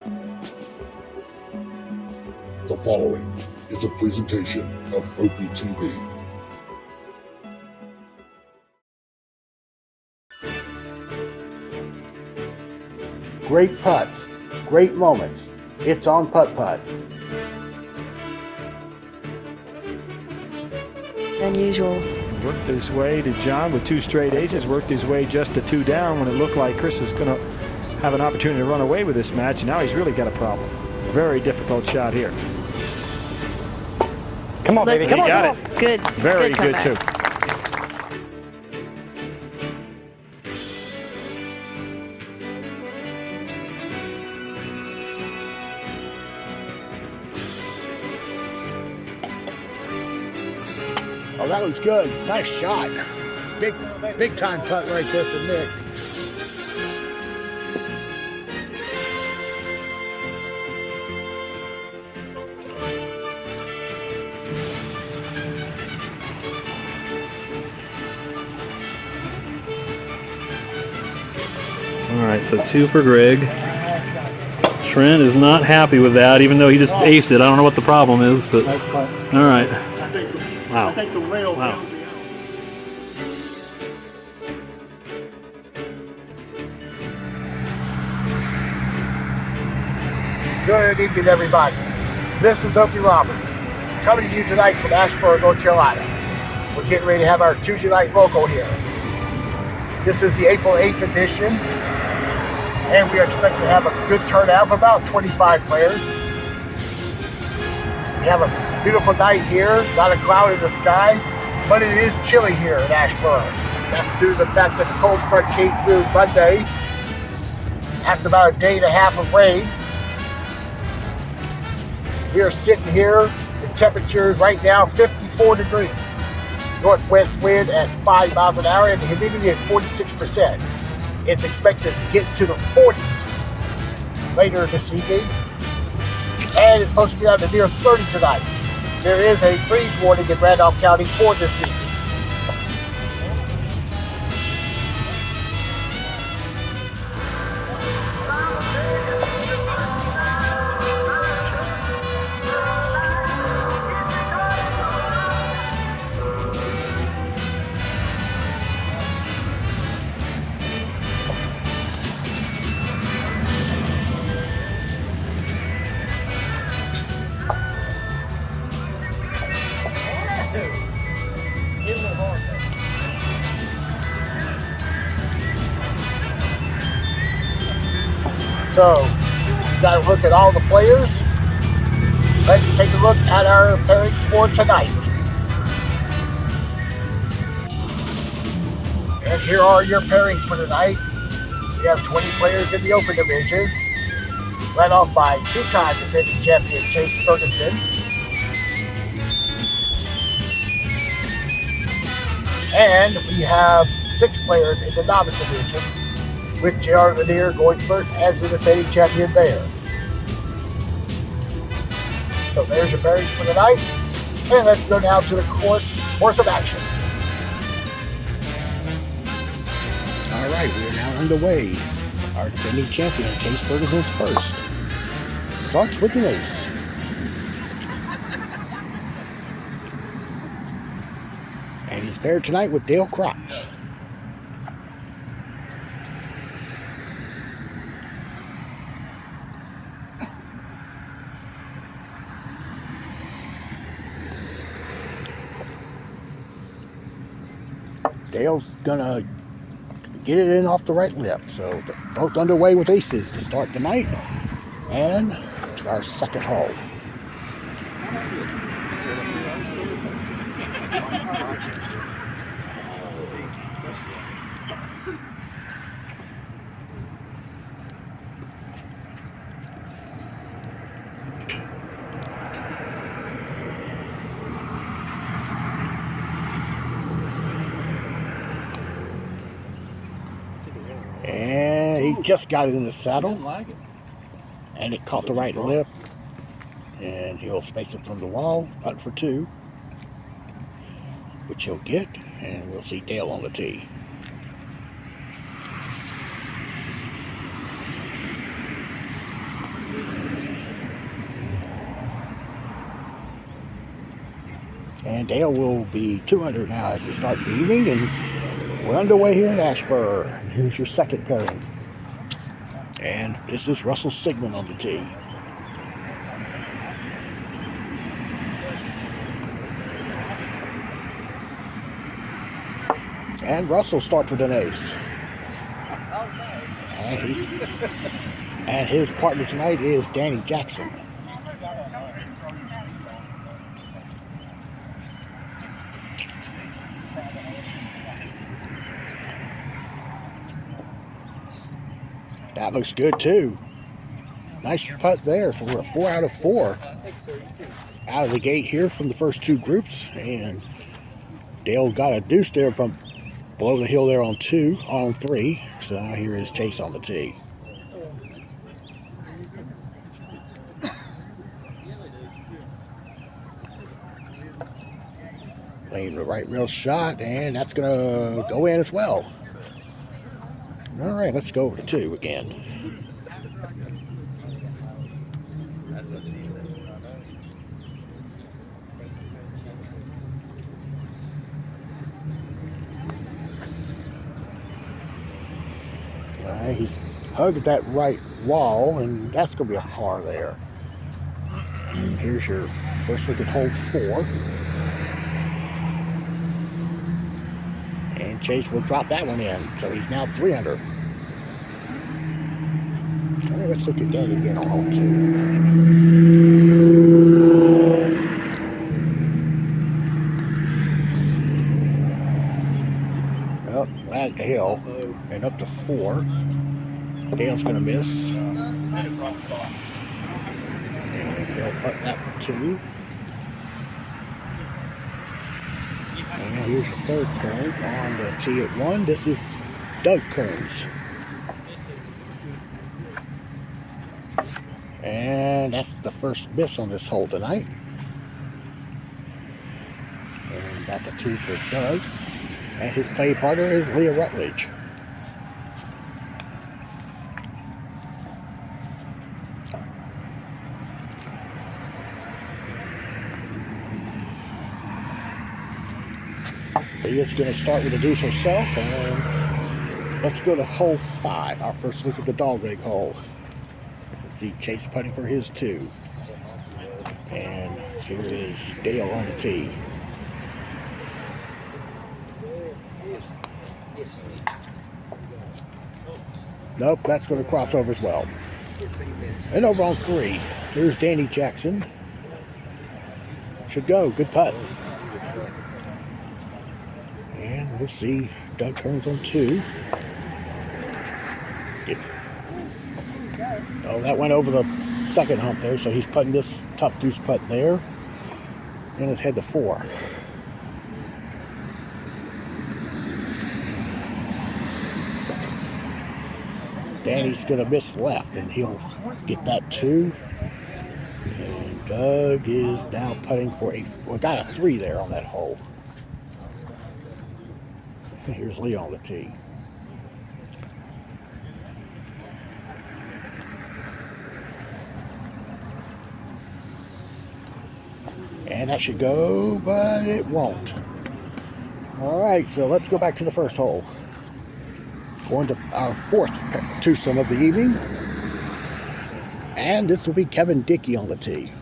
The following is a presentation of OPTV. Great putts, great moments. It's on Putt-Putt. Unusual. Worked his way to John with 2 straight aces, worked his way just to 2 down when it looked like Chris is going to have an opportunity to run away with this match. Now he's really got a problem. Very difficult shot here. Come on, baby. Come on. Got it. Good. Very good, comeback. too. Oh, that was good. Nice shot. Big time putt right there for Nick. All right, so 2 for Greg. Trent is not happy with that, even though he just aced it. I don't know what the problem is, but all right. Wow. Wow. Good evening, everybody. This is Opie Roberts, coming to you tonight from ASHEBORO, North Carolina. We're getting ready to have our Tuesday night local here. This is the April 8th edition, and we are expecting to have a good turnout of about 25 players. We have a beautiful night here, a lot of cloud in the sky, but it is chilly here at ASHEBORO. That's due to the fact that the cold front came through Monday after about a day and a half of rain. We are sitting here with temperatures right now 54 degrees. Northwest wind at 5 miles an hour and the humidity at 46%. It's expected to get to the 40s later this evening. And it's supposed to get out to near 30 tonight. There is a freeze warning in Randolph County for this evening. So, you got to look at all the players. Let's take a look at our pairings for tonight. And here are your pairings for tonight. We have 20 players in the Open Division, led off by 2-time defending champion Chase Ferguson. And we have 6 players in the Novice Division, with J.R. Lanier going first as the defending champion there. So there's your pairings for tonight. And let's go now to the course of action. All right, we are now underway. Our defending champion, Chase Ferguson's first. Starts with an ace. And he's paired tonight with Dale Crops. Dale's gonna get it in off the right lip. So both underway with aces to start the night and to our second hole. And he just got it in the saddle. And it caught the right lip. And he'll space it from the wall, putt for 2. Which he'll get. And we'll see Dale on the tee. And Dale will be 200 now as we start the evening, and we're underway here in ASHEBORO. And here's your second pairing. And this is Russell Sigmund on the tee. And Russell starts with an ace. And his partner tonight is Danny Jackson. That looks good too. Nice putt there. So we're 4 out of 4 out of the gate here from the first two groups. And Dale got a deuce there from below the hill there on 3. So now here is Chase on the tee. Playing the right real shot, and that's going to go in as well. All right, let's go over to 2 again. That's what she said. He's hugged that right wall, and that's going to be a par there. Here's your first look at hole 4. And Chase will drop that one in, so he's now 3 under. All right, let's look at that again on hole 2. Well, that hill, and up to 4. Dale's going to miss. And he'll putt that for 2. And here's your third pairing on the tee at 1. This is Doug Kearns. And that's the first miss on this hole tonight. And that's a 2 for Doug. And his play partner is Leah Rutledge. Leah's going to start with a deuce herself, and let's go to hole 5, our first look at the dog leg hole. Let's see Chase putting for his 2. And here is Dale on the tee. Nope, that's going to cross over as well. And over on 3, here's Danny Jackson. Should go, good putt. And we'll see Doug Kearns on 2. Oh, that went over the second hump there, so he's putting this tough deuce putt there. And let's head to 4. Danny's going to miss left, and he'll get that 2. And Doug is now putting for got a 3 there on that hole. Here's Lee on the tee. And that should go, but it won't. All right, so let's go back to the first hole. Going to our 4th twosome of the evening. And this will be Kevin Dickey on the tee.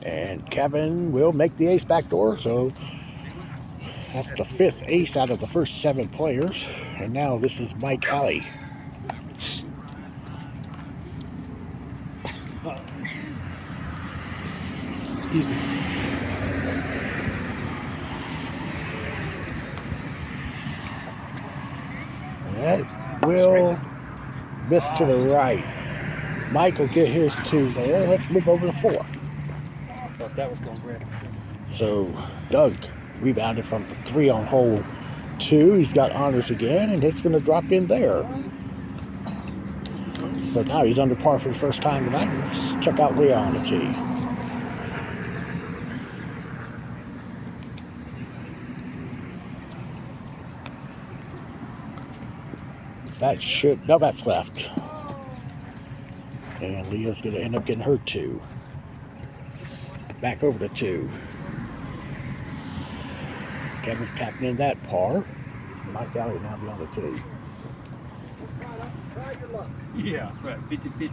And Kevin will make the ace backdoor, so that's the 5th ace out of the first 7 players. And now this is Mike Alley. Excuse me. That will miss to the right. Mike will get his 2 there. Let's move over to 4. Thought that was going great. So Doug rebounded from the 3 on hole 2. He's got honors again, and it's going to drop in there. So now he's under par for the first time tonight. Let's check out Leah on the tee. That should, no, that's left. And Leah's going to end up getting her 2. Back over to 2. Kevin's tapping in that par. Mike Alley will now be on the tee. Try your luck. Yeah, right. 50-50.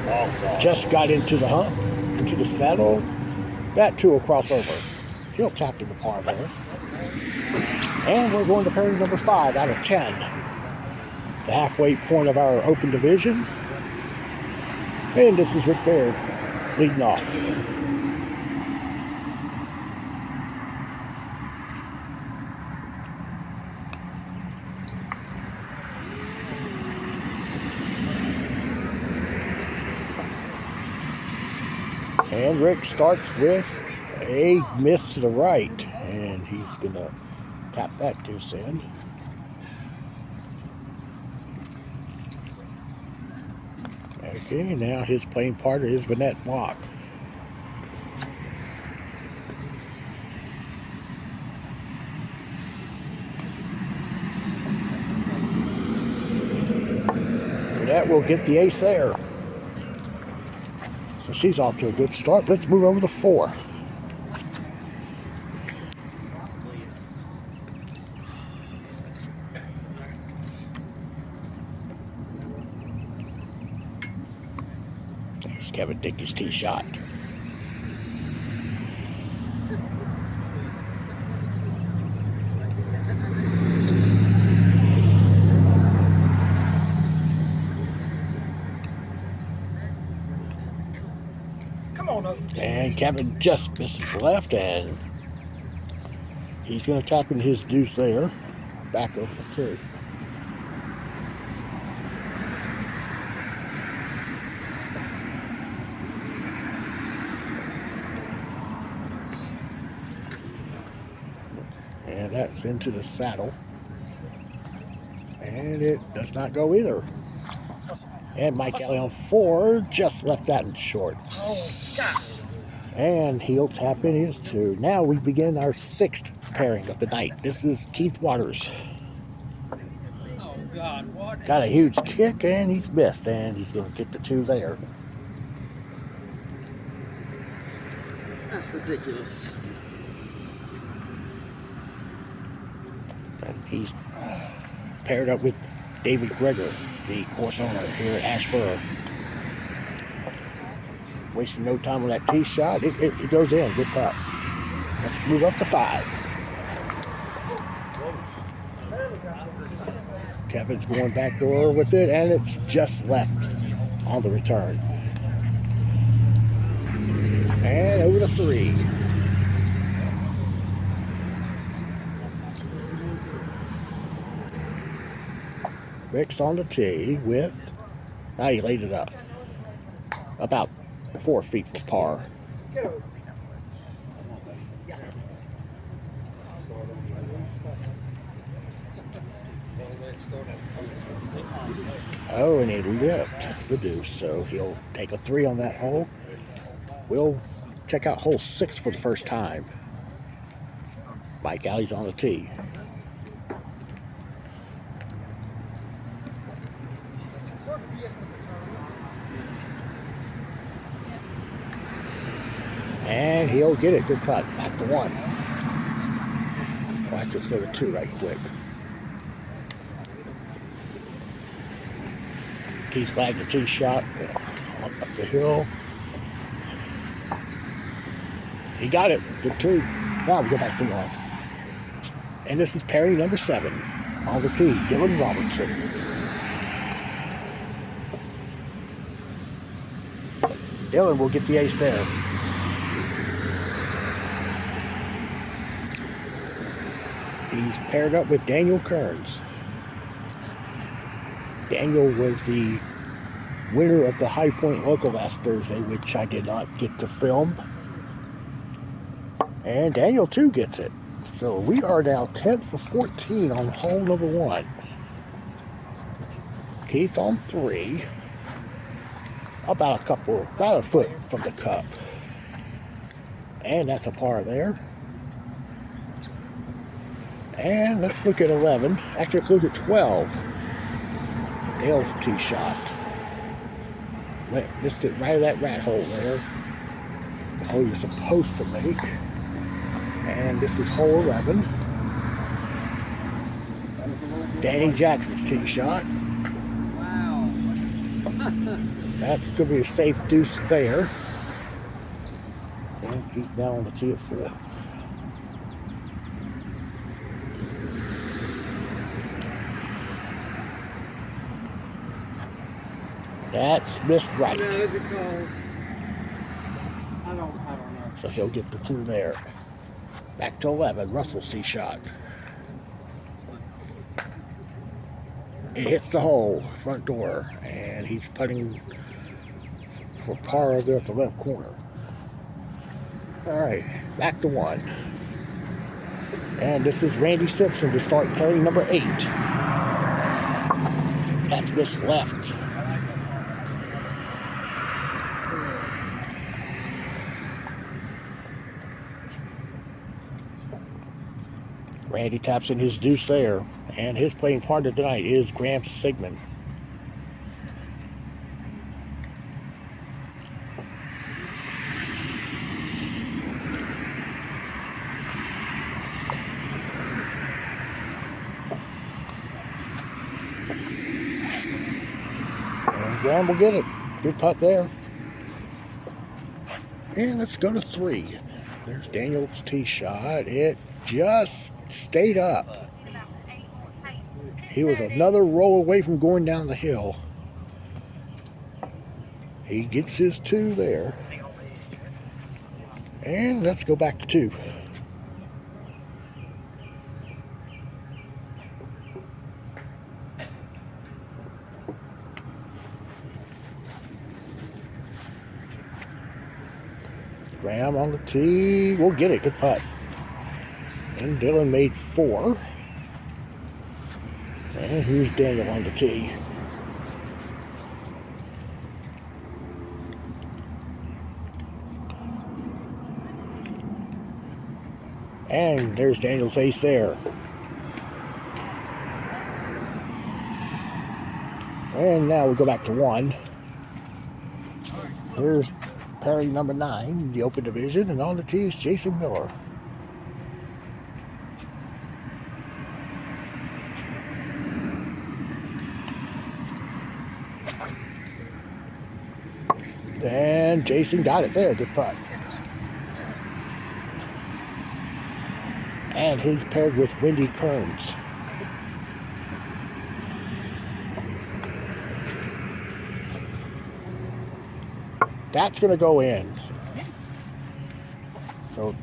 Oh, God. Just got into the hump, into the saddle. That 2 will cross over. He'll tap in the par there. And we're going to pairing number 5 out of 10. The halfway point of our open division. And this is Rick Baird leading off. And Rick starts with a miss to the right, and he's going to tap that deuce in. Okay, now his playing partner is Vanette Block. Vanette will get the ace there. So she's off to a good start. Let's move over to 4. There's Kevin Dickey's tee shot. And Kevin just misses the left, and he's going to tap in his deuce there. Back over the 2. And that's into the saddle. And it does not go either. And Mike Alley on 4 just left that in short. Oh, God. And he'll tap in his 2. Now we begin our 6th pairing of the night. This is Keith Waters. Oh, God. What? Got a huge kick, and he's missed. And he's going to get the 2 there. That's ridiculous. And he's paired up with David Greger, the course owner here at ASHEBORO. Wasting no time on that tee shot. It goes in. Good putt. Let's move up to 5. Kevin's going back door with it, and it's just left on the return. And over to 3. Rick's on the tee with, now he laid it up. About 4 feet for par. Oh, and he lipped the deuce, so he'll take a 3 on that hole. We'll check out hole 6 for the first time. Mike Alley's on the tee. And he'll get it. Good putt. Back to 1. Watch this go to 2 right quick. Keith lagged the tee shot up the hill. He got it. Good 2. Now we go back to 1. And this is pairing number 7 on the tee. Dylan Robertson. Dylan will get the ace there. He's paired up with Daniel Kearns. Daniel was the winner of the High Point Local last Thursday, which I did not get to film. And Daniel, too, gets it. So we are now 10 for 14 on hole number 1. Keith on 3. About a foot from the cup. And that's a par there. And let's look at 11. Actually, let's look at 12. Dale's tee shot. Missed it right at that rat hole there. The hole you're supposed to make. And this is hole 11. Danny Jackson's tee shot. Wow. That's going to be a safe deuce there. And keep down on the tee at 4. That's missed right. No, because I don't know. So he'll get the clue there. Back to 11, Russell's tee shot. It hits the hole, front door, and he's putting for par over there at the left corner. All right, back to 1. And this is Randy Simpson to start pairing number 8. That's missed left. Randy taps in his deuce there, and his playing partner tonight is Graham Sigmund. And Graham will get it. Good putt there. And let's go to 3. There's Daniel's tee shot. It just stayed up. He was another roll away from going down the hill. He gets his 2 there. And let's go back to 2. Graham on the tee. We'll get it. Good putt. And Dylan made 4. And here's Daniel on the tee. And there's Daniel's ace there. And now we go back to 1. Here's pairing number 9, the Open Division, and on the tee is Jason Miller. And Jason got it there. Good putt. And he's paired with Wendy Kearns. That's going to go in. So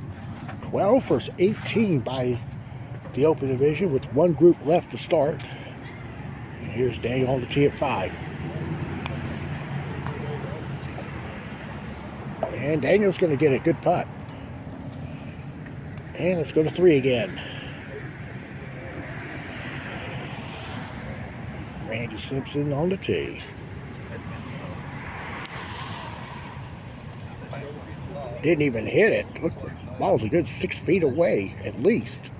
12 for 18 by the Open Division with 1 group left to start. And here's Daniel on the tee at 5. And Daniel's going to get a good putt. And let's go to 3 again. Randy Simpson on the tee. Didn't even hit it. Look, the ball's a good 6 feet away, at least.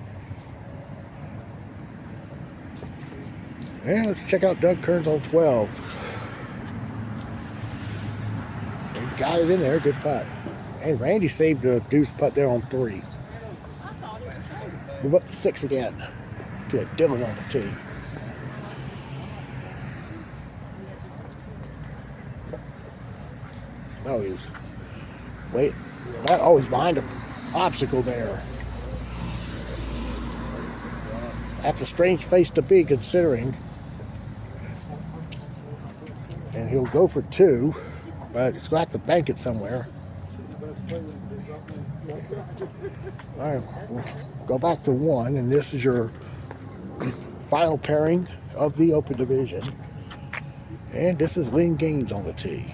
And let's check out Doug Kearns on 12. He got it in there, good putt. And Randy saved a deuce putt there on 3. Move up to 6 again. Get Dylan on the tee. Oh, he's wait. Oh, he's behind an obstacle there. That's a strange place to be, considering. And he'll go for 2, but he's going to have to bank it somewhere. All right, we'll go back to 1, and this is your final pairing of the Open Division. And this is Lynn Gaines on the tee.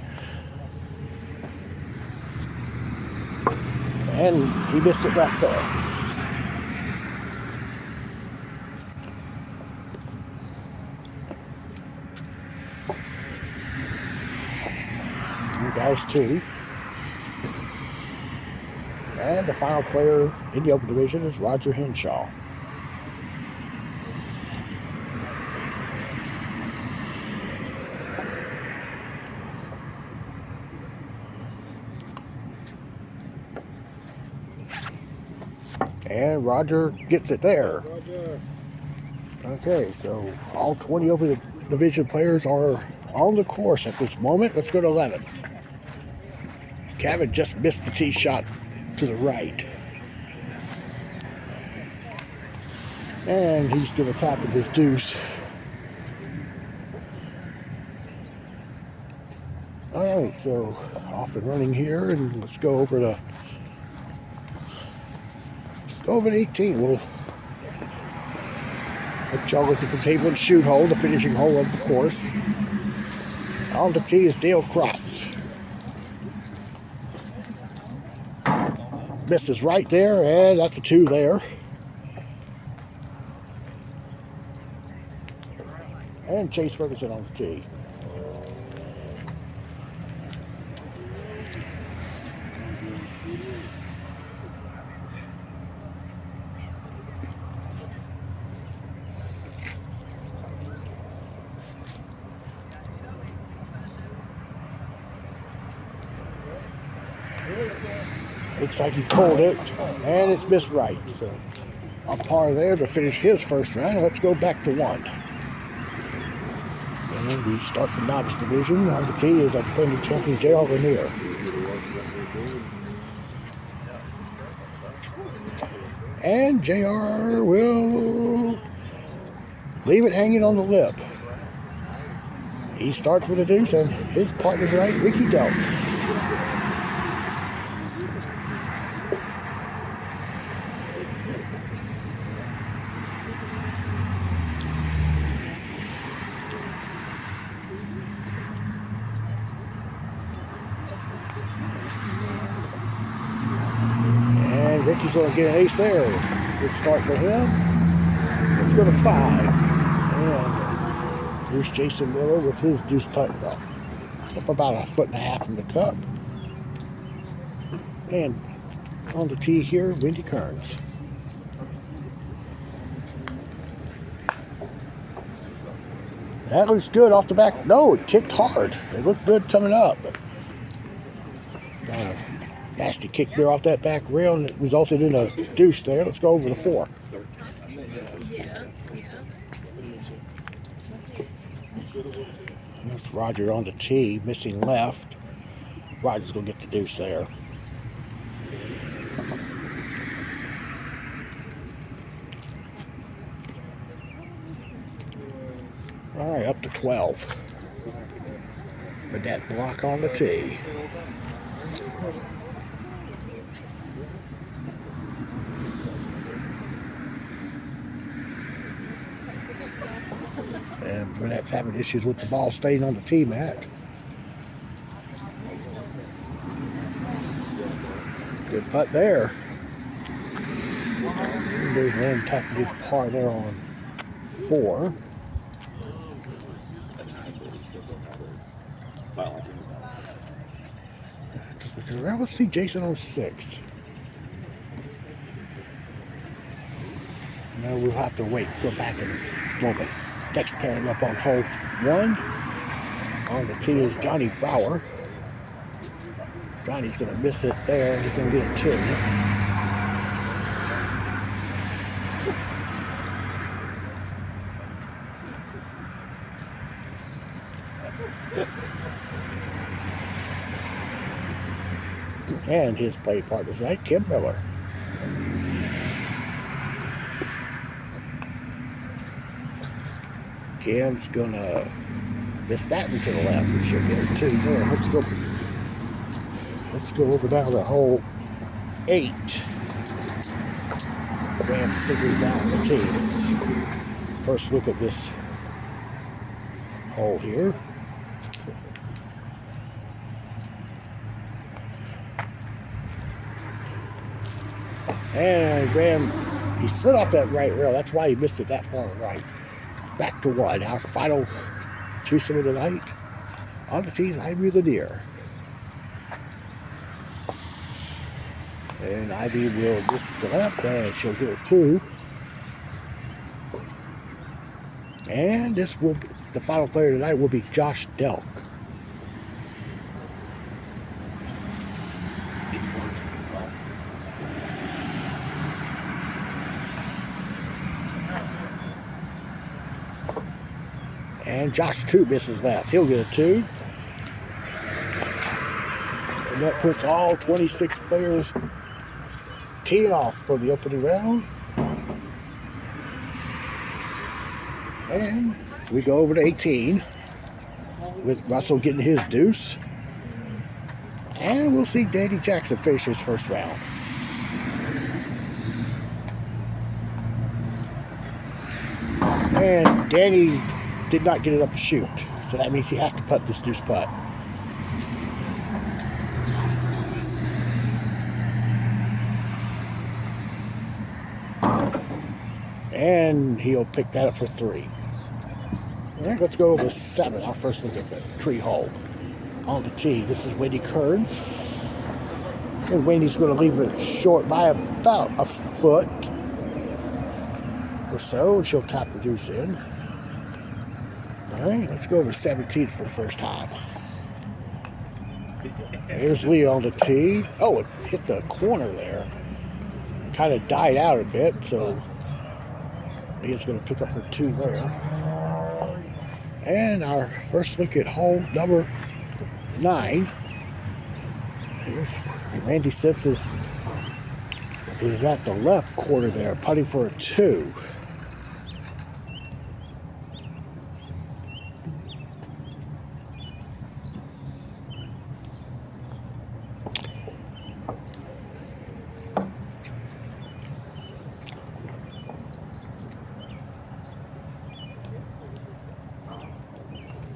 And he missed it left there. There's 2. And the final player in the open division is Roger Henshaw. And Roger gets it there. Okay, so all 20 open division players are on the course at this moment. Let's go to 11. Kevin just missed the tee shot to the right. And he's going to tap with his deuce. All right, so off and running here, and let's go over to 18. We'll let y'all look at the table and shoot hole, the finishing hole of the course. On the tee is Dale Kratz. Misses right there, and that's a 2 there. And Chase Ferguson on the tee. Looks like he pulled it, and it's missed right. So a par there to finish his first round. Let's go back to 1. And we start the novice division. On the tee is our defending champion, J.R. Lanier. And J.R. will leave it hanging on the lip. He starts with a deuce, and his partner's right, Ricky Delk. Ricky's going to get an ace there. Good start for him. Let's go to 5. And here's Jason Miller with his deuce putt up about 1.5 feet from the cup. And on the tee here, Wendy Kearns. That looks good off the back. No, it kicked hard. It looked good coming up. But, nasty kick there off that back rail, and it resulted in a deuce there. Let's go over to 4. That's Roger on the tee, missing left. Roger's going to get the deuce there. All right, up to 12. With that block on the tee. And Burnett's having issues with the ball staying on the tee mat. Good putt there. And there's Lynn tapping his par there on 4. Let's see Jason on 6. No, we'll have to wait. Go back in a moment. Next pairing up on hole 1. On the tee is Johnny Brower. Johnny's going to miss it there, and he's going to get a 2. And his play partner's right, Kim Miller. Kim's gonna miss that one to the left, and she'll get her 2 there. Let's go over down to hole 8. Graham figures down the tee. First look at this hole here. And Graham, he slid off that right rail. That's why he missed it that far right. Back to 1. Our final twosome of the night. On the tee is Ivy Lanier. And Ivy will miss the left, and she'll get a 2. And this will be, the final player tonight will be Josh Delk. And Josh, too, misses left. He'll get a 2. And that puts all 26 players teeing off for the opening round. And we go over to 18 with Russell getting his deuce. And we'll see Danny Jackson finish his first round. And Danny did not get it up to shoot. So that means he has to putt this deuce putt. And he'll pick that up for 3. All right, let's go over 7. Our first look at the tree hole. On the tee, this is Wendy Kearns. And Wendy's going to leave it short by about a foot or so. She'll tap the deuce in. All right, let's go over 17 for the first time. There's Lee on the tee. Oh, it hit the corner there. Kind of died out a bit, so Leah's going to pick up her 2 there. And our first look at hole number 9. Here's Randy Simpson is at the left corner there, putting for a 2.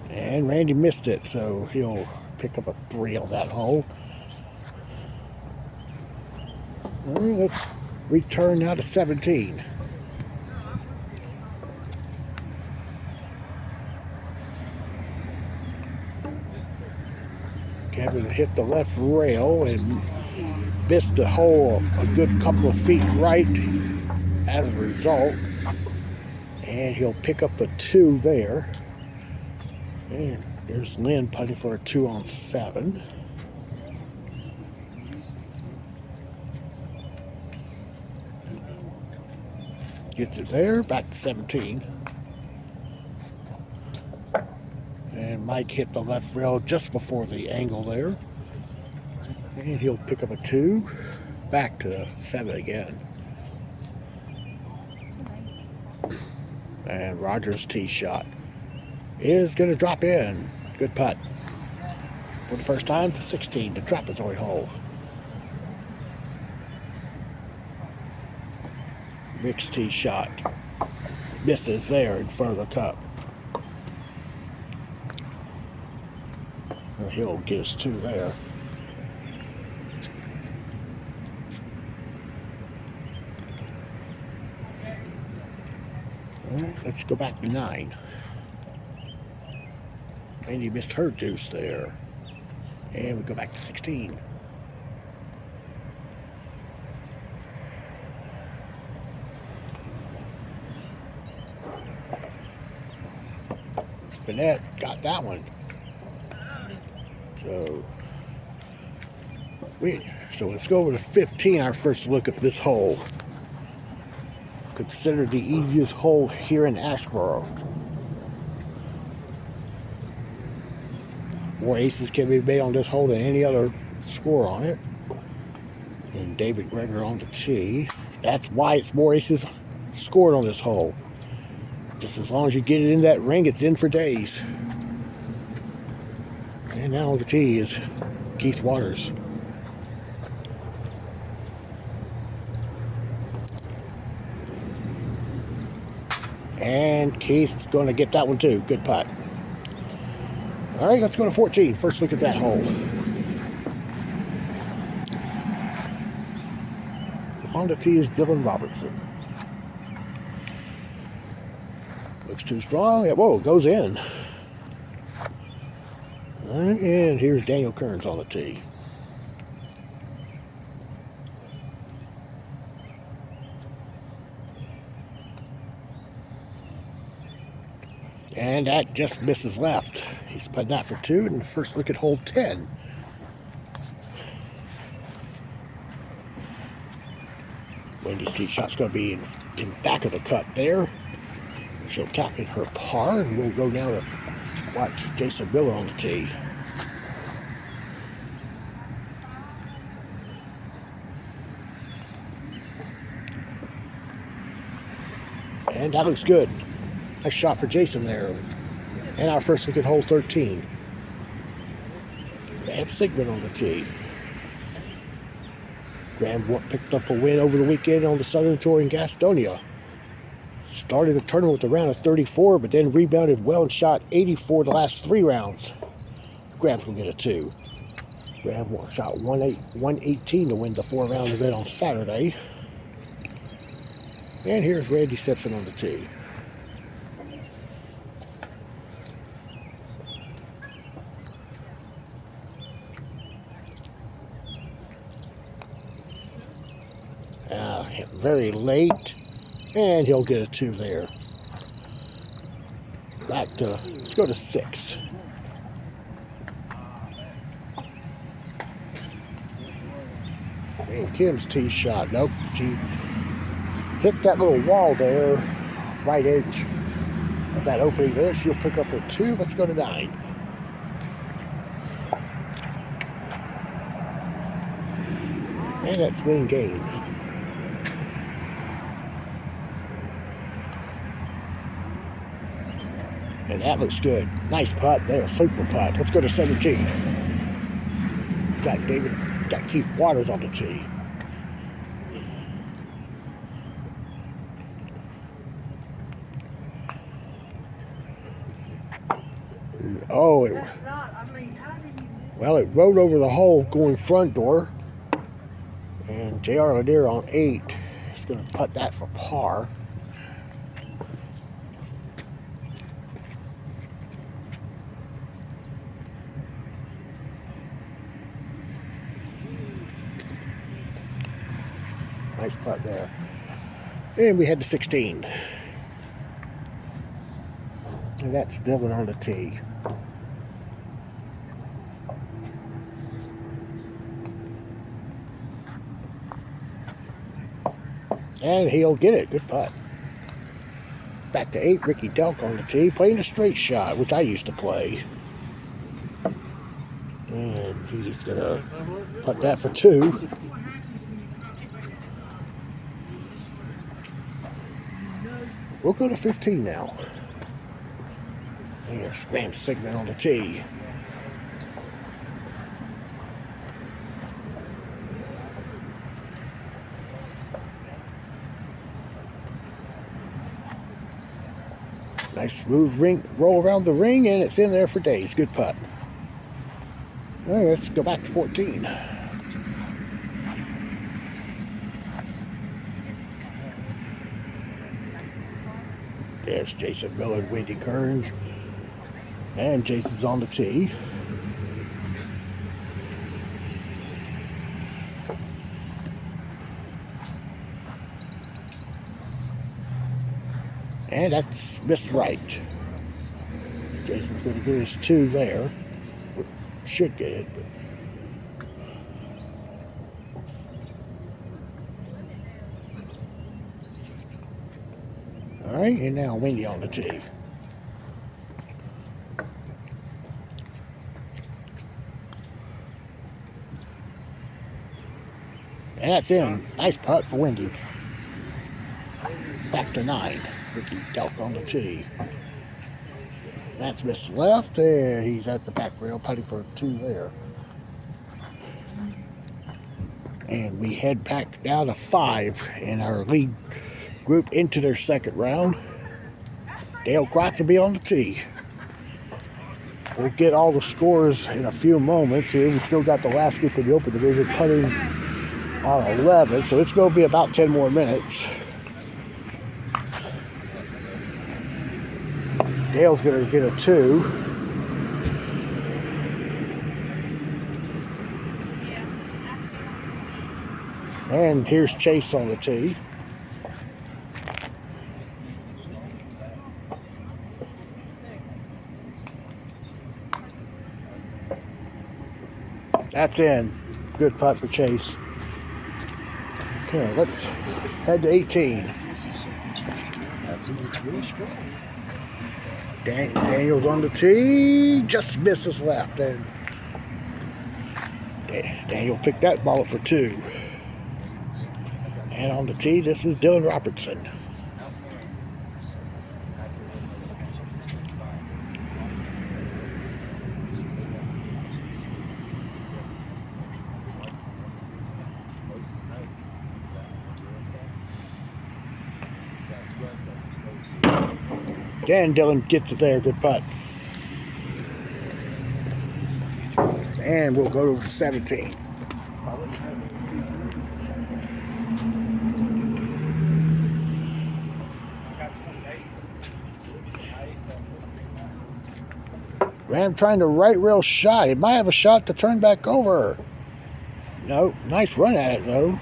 And Randy missed it, so he'll pick up a 3 on that hole. All right, let's return now to 17. Kevin hit the left rail and missed the hole a good couple of feet right as a result. And he'll pick up the 2 there. And there's Lynn putting for a 2 on 7. Gets it there, back to 17. And Mike hit the left rail just before the angle there. And he'll pick up a 2, back to 7 again. And Roger's tee shot is going to drop in. Good putt. For the first time to 16, the trapezoid hole. Rick's tee shot misses there in front of the cup. He'll get his 2 there. All right, let's go back to 9. Randy missed her deuce there. And we go back to 16. Bennett got that one. So let's go over to 15, our first look at this hole. Considered the easiest hole here in ASHEBORO. More aces can be made on this hole than any other score on it. And David Greger on the tee. That's why it's more aces scored on this hole. Just as long as you get it in that ring, it's in for days. And now on the tee is Keith Waters. And Keith's going to get that one too. Good putt. All right, let's go to 14. First look at that hole. On the tee is Dylan Robertson. Looks too strong. Yeah, whoa, goes in. All right, and here's Daniel Kearns on the tee. And that just misses left. He's putting that for 2, and first look at hole 10. Wendy's tee shot's going to be in back of the cup there. She'll tap in her par, and we'll go now to watch Jason Miller on the tee. And that looks good. Nice shot for Jason there. And our first look at hole 13. Graham Sigmund on the tee. Graham picked up a win over the weekend on the Southern Tour in Gastonia. Started the tournament with a round of 34, but then rebounded well and shot 84 the last 3 rounds. Graham's going to get a 2. Graham shot 118 to win the 4-round event on Saturday. And here's Randy Simpson on the tee. Hit very late, and he'll get a 2 there. Back to, let's go to 6. And Kim's tee shot, nope, she hit that little wall there, right edge of that opening there. She'll pick up her 2. Let's go to 9. And that's Wayne Gaines. And that looks good. Nice putt there, super putt. Let's go to 17. Got Keith Waters on the tee. Oh, well, it rode over the hole going front door. And J.R. Lanier on 8 is going to putt that for par. Nice putt there. And we head to 16. And that's Dylan on the tee. And he'll get it. Good putt. Back to 8. Ricky Delk on the tee, playing a straight shot, which I used to play. And he's going to putt that for 2. We'll go to 15 now. Here's Graham Sigmund on the tee. Nice smooth roll around the ring, and it's in there for days. Good putt. All right, let's go back to 14. There's Jason Miller and Wendy Kearns. And Jason's on the tee. And that's missed right. Jason's going to get his 2 there. Should get it, but all right, and now Wendy on the tee. And that's in. Nice putt for Wendy. Back to 9. Ricky Delk on the tee. That's missed left, and he's at the back rail putting for a 2 there. And we head back down to 5 in our lead group into their second round. Dale Crotts will be on the tee. We'll get all the scores in a few moments. We still got the last group of the Open Division putting on 11, so it's going to be about 10 more minutes. Dale's going to get a 2. And here's Chase on the tee. That's in. Good putt for Chase. Okay, let's head to 18. Daniel's on the tee. Just misses left. And Daniel picked that ball up for 2. And on the tee, this is Dylan Robertson. And Dylan gets it there. Good putt. And we'll go to 17. Graham trying to right rail shot. It might have a shot to turn back over. No, nice run at it though.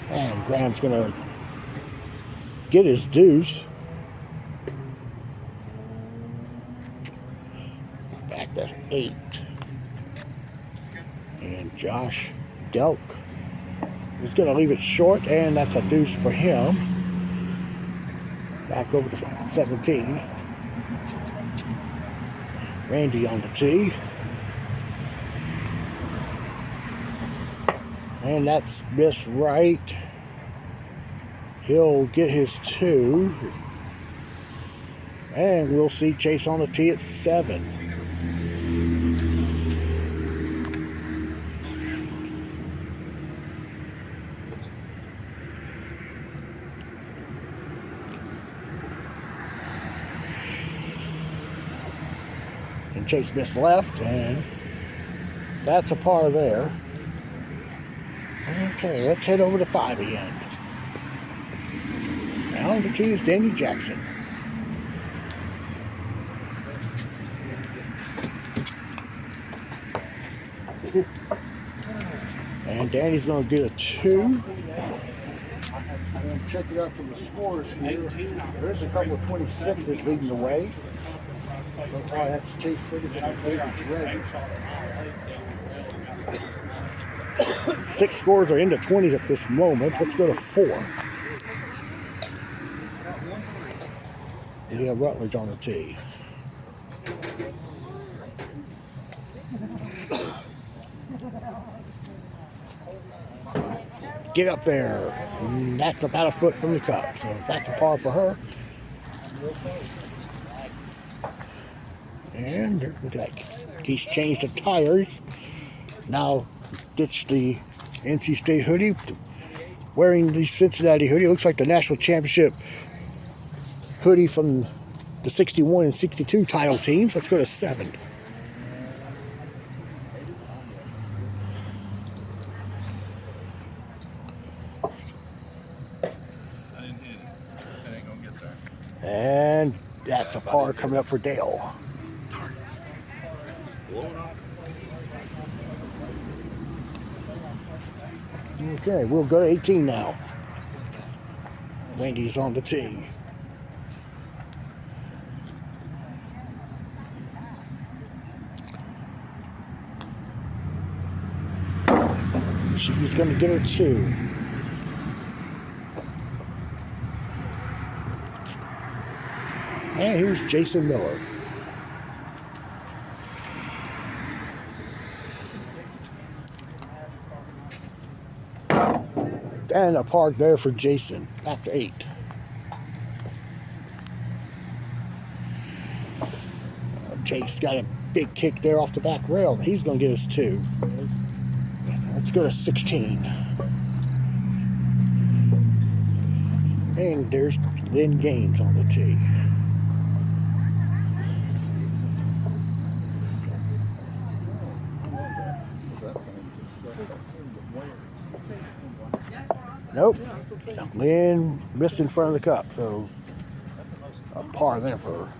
And Graham's gonna get his deuce. Back to 8. And Josh Delk is going to leave it short, and that's a deuce for him. Back over to 17. Randy on the tee. And that's missed right. He'll get his 2. And we'll see Chase on the tee at 7. And Chase missed left, and that's a par there. Okay, let's head over to 5 again. Now on the tee is Danny Jackson. And Danny's going to get a 2. And check it out from the scores here. There's a couple of 26s leading the way. So far, that's Chase Ferguson and David Gregg. 6 scores are into 20s at this moment. Let's go to 4. We have Rutledge on the tee. Get up there. And that's about a foot from the cup. So that's a par for her. And look at that. He's changed the tires. Now ditched the NC State hoodie. Wearing the Cincinnati hoodie. Looks like the national championship hoodie from the 61 and 62 title teams. Let's go to 7. And that's a par coming up for Dale. Okay, we'll go to 18 now. Wendy's on the tee. She's going to get her 2. And here's Jason Miller. And a par there for Jason. Back to 8. Chase got a big kick there off the back rail. He's going to get his 2. Let's go to 16. And there's Lynn Gaines on the tee. Nope. Lynn missed in front of the cup, so a par there for her.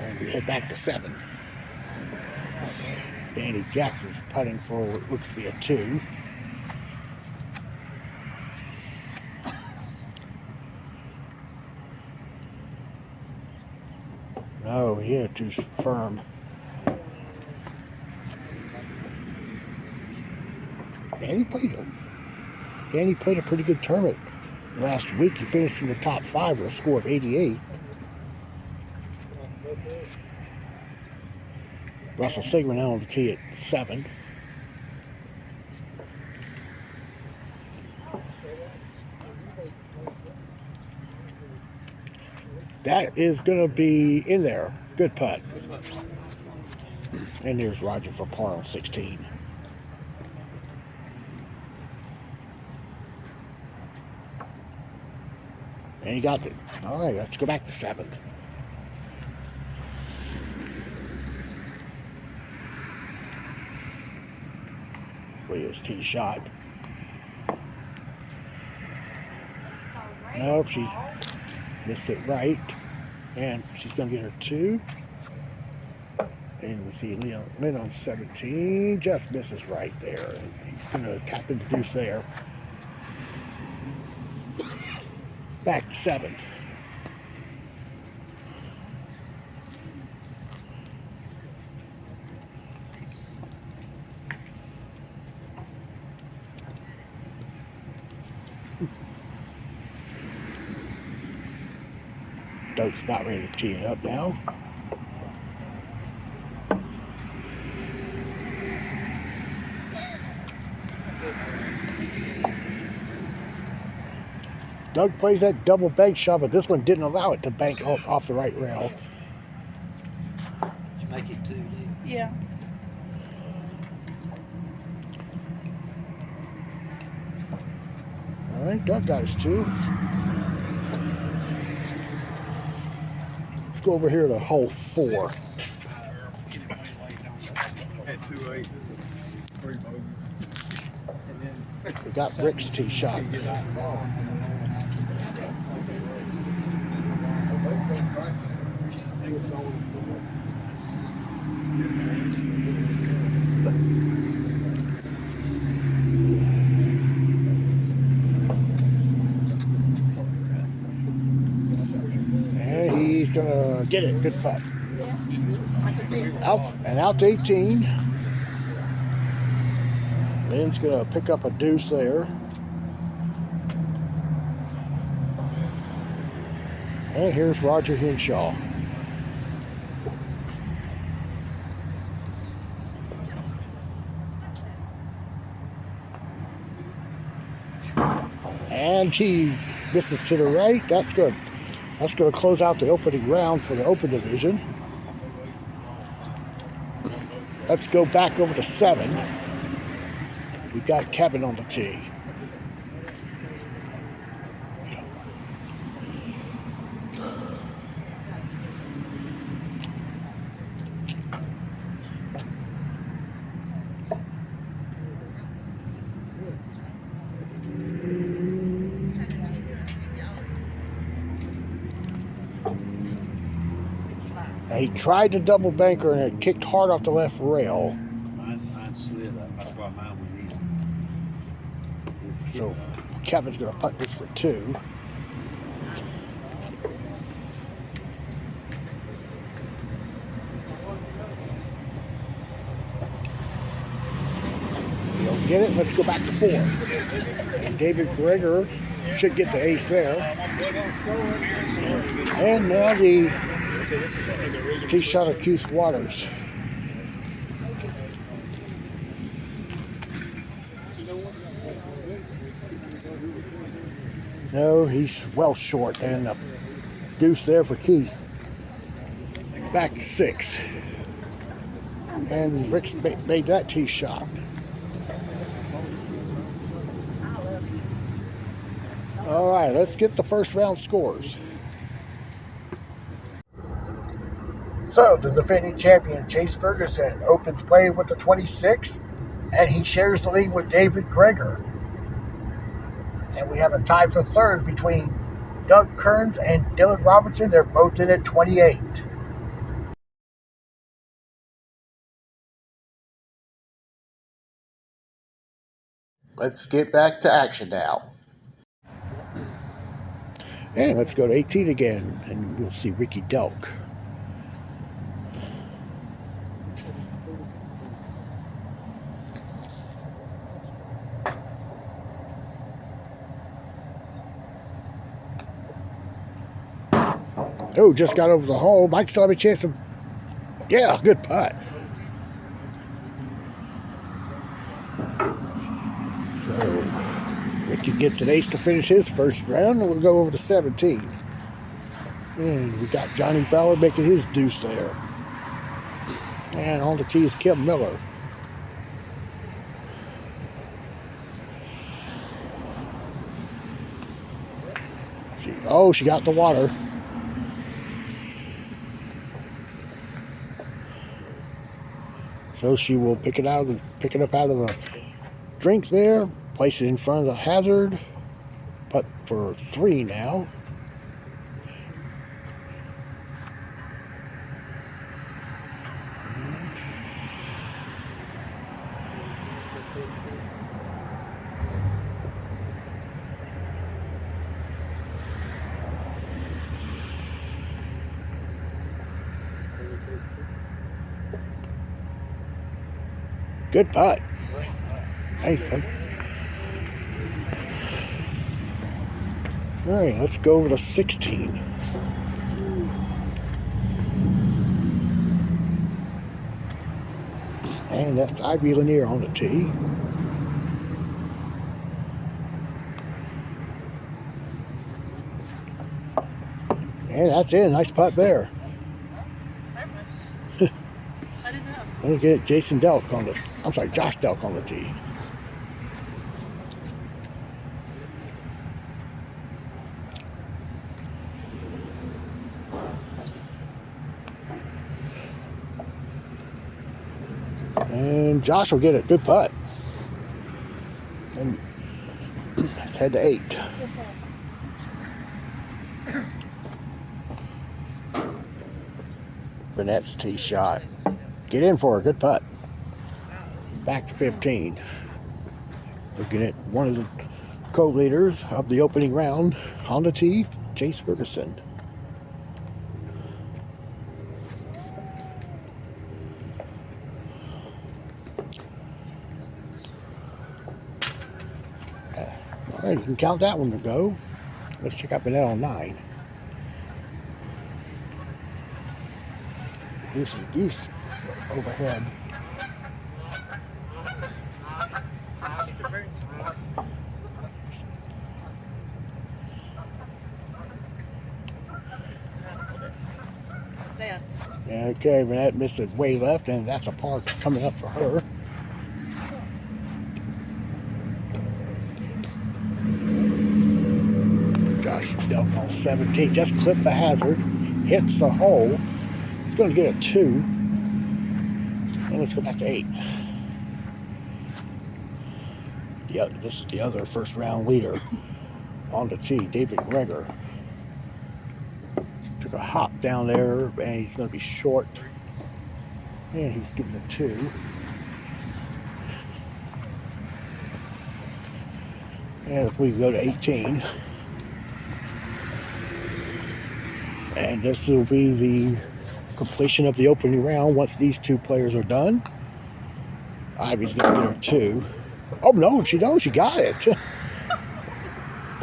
And we head back to 7. Danny Jackson's putting for what looks to be a 2. No, he hit it too firm. Danny played a pretty good tournament last week. He finished in the top 5 with a score of 88. Russell Sigmund now on the tee at 7. That is going to be in there. Good putt. And there's Roger for par on 16. And he got it. All right, let's go back to 7. Leah's tee shot. Nope, she's missed it right. And she's going to get her 2. And we see Lynn on 17. Just misses right there. And he's going to tap into deuce there. Back to 7. Doak's about ready to tee it up now. Doug plays that double bank shot, but this one didn't allow it to bank off the right rail. Did you make it 2, Lee? Yeah. All right, Doug got his 2. Let's go over here to hole 4. We got Rick's tee shot. And he's gonna get it. Good putt. Out to 18. Lynn's gonna pick up a deuce there. And here's Roger Henshaw. And he misses to the right. That's good. That's going to close out the opening round for the Open Division. Let's go back over to 7. We've got Kevin on the tee. He tried to double banker and it kicked hard off the left rail. Mine slid up. That's why mine went in. So Kevin's going to putt this for 2. You don't get it? Let's go back to 4. And David Greger should get the ace there. And now the tee shot of Keith Waters. No, he's well short, and a deuce there for Keith. Back to 6. And Rick made that tee shot. All right, let's get the first round scores. So, the defending champion, Chase Ferguson, opens play with the 26, and he shares the lead with David Greger. And we have a tie for third between Doug Kearns and Dylan Robinson. They're both in at 28. Let's get back to action now. And let's go to 18 again, and we'll see Ricky Delk. Oh, just got over the hole. Might still have a chance of... Yeah, good putt. So, Ricky gets an ace to finish his first round, and we'll go over to 17. And we got Johnny Bauer making his deuce there. And on the tee is Kim Miller. She got the water. So she will pick it up out of the drink there, place it in front of the hazard. Putt for 3 now. Good putt. Nice one. All right, let's go over to 16. And that's Ivy Lanier on the tee. And that's it. Nice putt there. Look at Jason Delk on the... I'm sorry, Josh Delk on the tee. And Josh will get a good putt. And let's head to 8. Burnett's tee shot. Get in for a good putt. Back to 15. Looking at one of the co-leaders of the opening round on the tee, Chase Ferguson. All right, you can count that one to go. Let's check out Burnett on 9. Here's some geese overhead. Okay, Burnett missed it way left, and that's a par coming up for her. Josh Delk on 17, just clipped the hazard, hits the hole. He's going to get a 2. And let's go back to 8. This is the other first round leader on the tee, David Greger. Took a hop down there, and he's going to be short. And he's getting a 2. And if we go to 18. And this will be the completion of the opening round once these 2 players are done. Ivy's going to get her 2. Oh, no, she got it.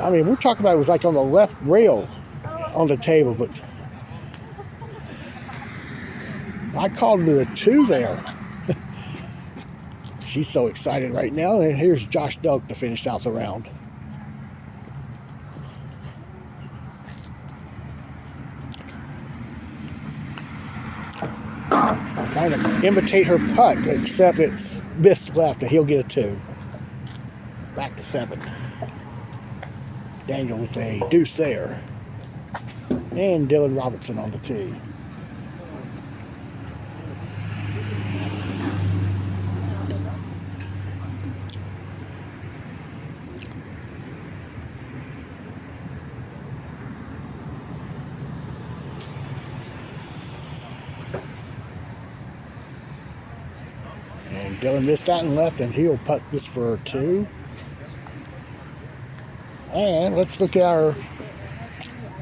I mean, we're talking about it was like on the left rail on the table, but I called it a 2 there. She's so excited right now. And here's Josh Delk to finish out the round. Trying to imitate her putt, except it's missed left, and he'll get a 2. Back to 7. Daniel with a deuce there. And Dylan Robertson on the tee. And Dylan missed that and left, and he'll putt this for a 2. And let's look at our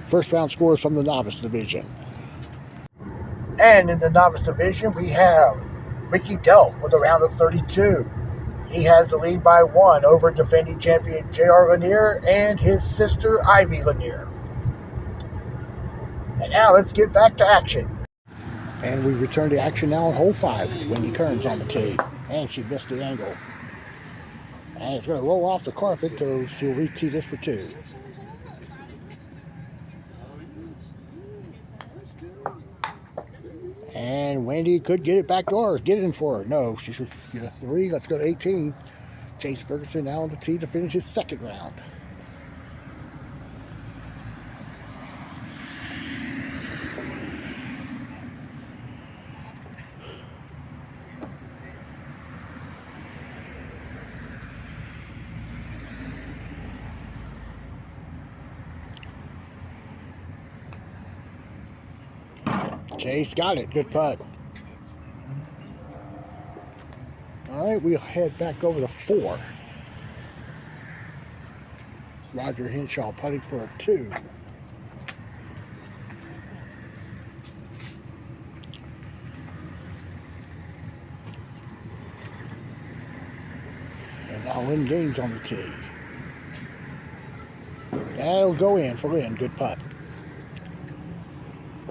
first round scores from the novice division. And in the novice division, we have Ricky Delk with a round of 32. He has the lead by 1 over defending champion J.R. Lanier and his sister Ivy Lanier. And now let's get back to action. And we return to action now on hole 5. Wendy Kearns on the tee. And she missed the angle. And it's going to roll off the carpet, so she'll re-tee this for 2. And Wendy could get it back door, get it in for her. No, she should get a 3. Let's go to 18. Chase Ferguson now on the tee to finish his second round. Chase got it. Good putt. All right, we'll head back over to 4. Roger Henshaw putting for a 2. And now Lynn Gaines on the tee. That'll go in for Lynn. Good putt.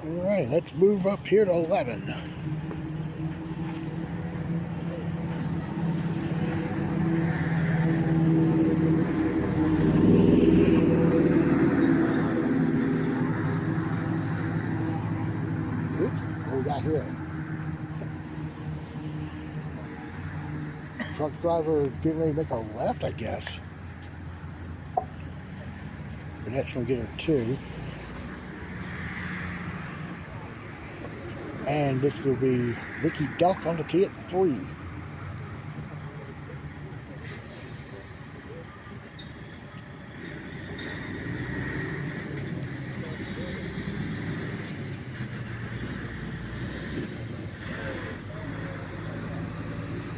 All right, let's move up here to 11. What we got here? Truck driver getting ready to make a left, I guess. But that's going to get her 2. And this will be Ricky Duck on the tee at 3.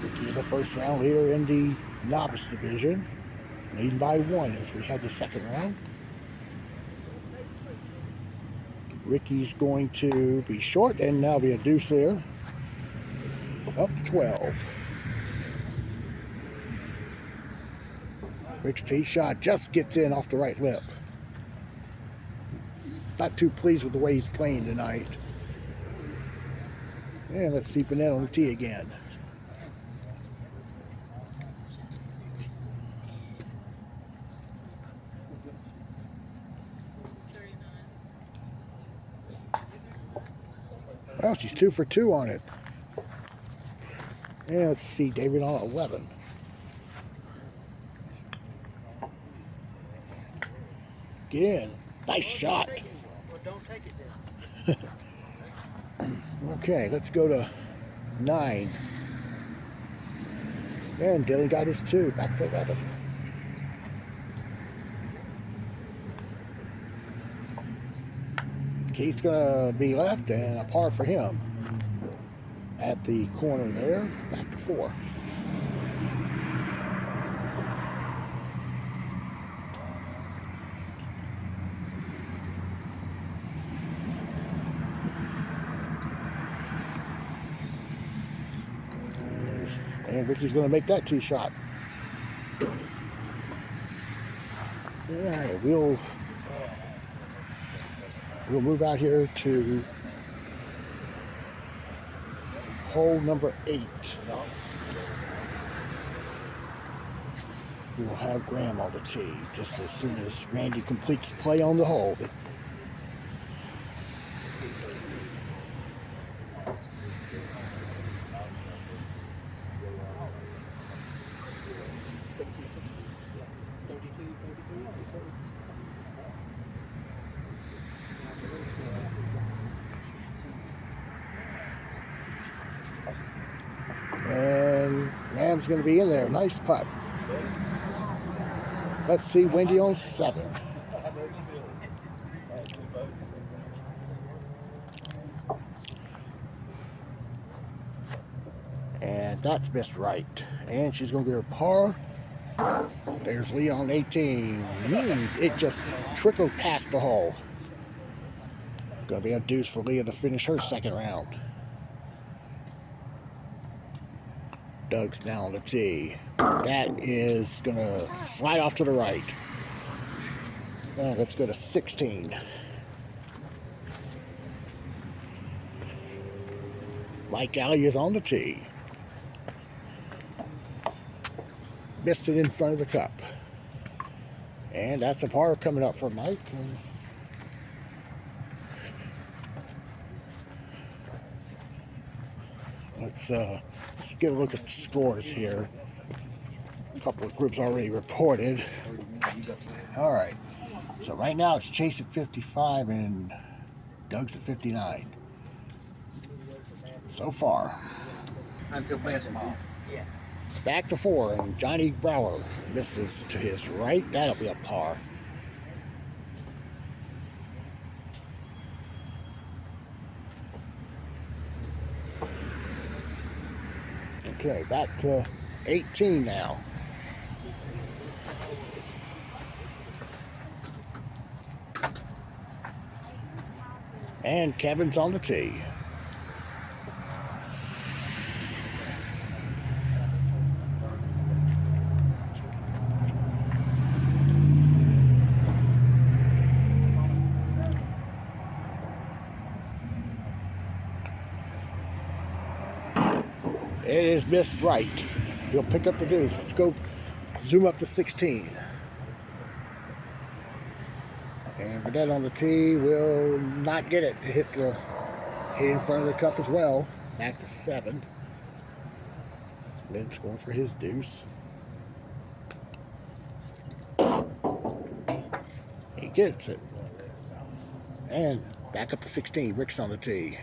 Ricky, the first round leader in the novice division, leading by 1 as we had the second round. Ricky's going to be short, and now be a deuce there. Up to 12. Rick's tee shot just gets in off the right lip. Not too pleased with the way he's playing tonight. And let's see Burnett on the tee again. Well, she's 2 for 2 on it. And let's see David on 11. Get in. Nice shot. Well, don't take it then. Okay, let's go to 9. And Dylan got his 2. Back to 11. Keith's going to be left and a par for him. At the corner there, back to 4. And Ricky's going to make that tee shot. All right, we'll move out here to hole number 8. We'll have Graham on the tee just as soon as Randy completes play on the hole. And Graham's going to be in there. Nice putt. Let's see Wendy on 7. And that's missed right. And she's going to get her par. There's Lee on 18. It just trickled past the hole. Going to be a deuce for Leah to finish her second round. Doug's now on the tee. That is going to slide off to the right. And let's go to 16. Mike Alley is on the tee. Missed it in front of the cup. And that's a par coming up for Mike. And let's get a look at the scores here. A couple of groups already reported. All right. So right now it's Chase at 55 and Doug's at 59. So far. Until baseball. Back to 4, and Johnny Brower misses to his right. That'll be a par. Okay, back to 18 now. And Kevin's on the tee. It is missed right. He'll pick up the deuce. Let's go zoom up to 16. And Burnett on the tee will not get it. Hit in front of the cup as well. Back to 7. Lynn's going for his deuce. He gets it. And back up to 16. Rick's on the tee.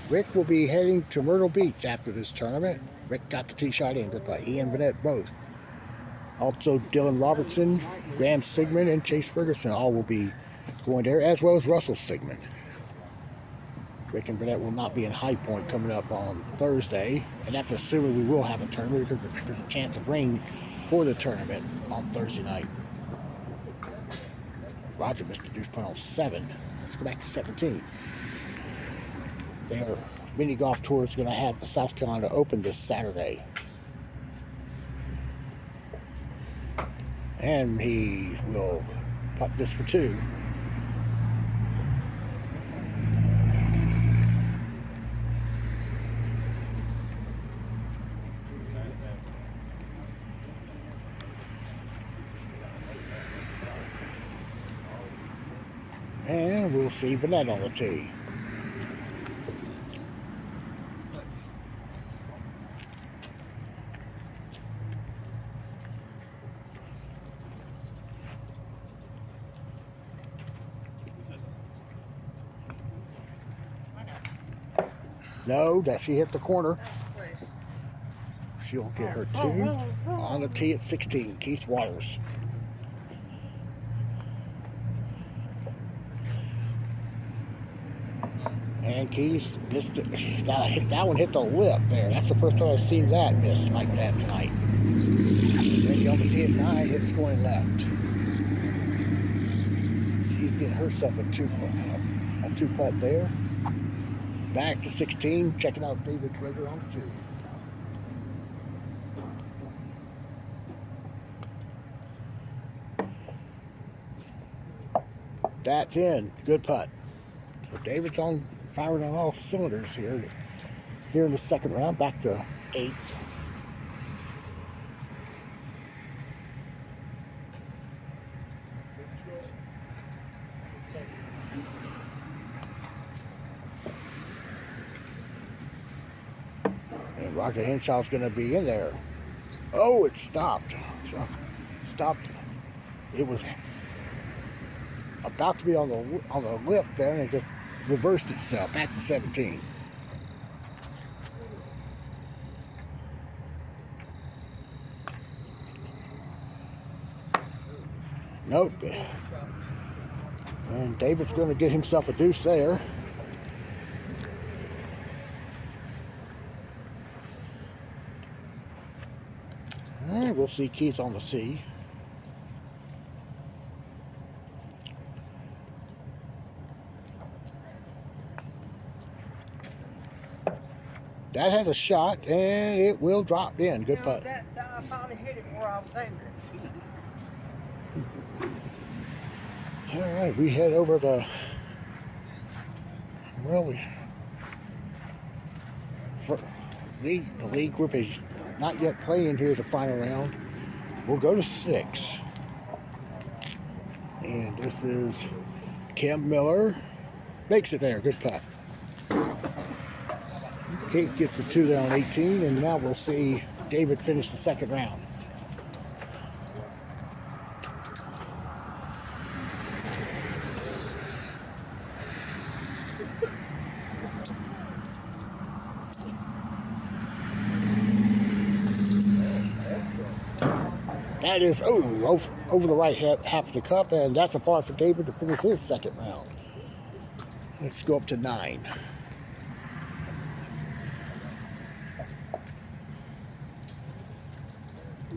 Rick will be heading to Myrtle Beach after this tournament. Rick got the tee shot in. Good play. He and Burnett both. Also, Dylan Robertson, Graham Sigmund, and Chase Ferguson all will be going there, as well as Russell Sigmund. Rick and Burnett will not be in High Point coming up on Thursday, and that's assuming we will have a tournament because there's a chance of rain for the tournament on Thursday night. Roger missed the deuce putt on 7. Let's go back to 17. Their mini golf tour is going to have the South Carolina Open this Saturday. And he will putt this for 2. And we'll see Burnett on the tee. No, that she hit the corner. She'll get her 2 on the tee at 16. Keith Waters. And Keith missed it. That one hit the lip there. That's the first time I've seen that miss like that tonight. Randy on the tee at 9, hits going left. She's getting herself a two putt there. Back to 16, checking out David Greger on the tee. That's in. Good putt. So David's firing on all cylinders here in the second round. Back to 8. And Roger Henshaw's going to be in there. Oh, it stopped. So, stopped. It was about to be on the lip there, and it just reversed itself. Back to 17. Nope. And David's going to get himself a deuce there. All right, we'll see Keith on the tee. That has a shot, and it will drop in. Good You know, putt. that I finally hit it where I was aiming it. All right, we head over to, well, the league group is not yet playing here the final round. We'll go to 6. And this is Kim Miller. Makes it there. Good putt. Kate gets the 2 there on 18, and now we'll see David finish the second round. That is, over the right half of the cup, and that's a par for David to finish his second round. Let's go up to 9.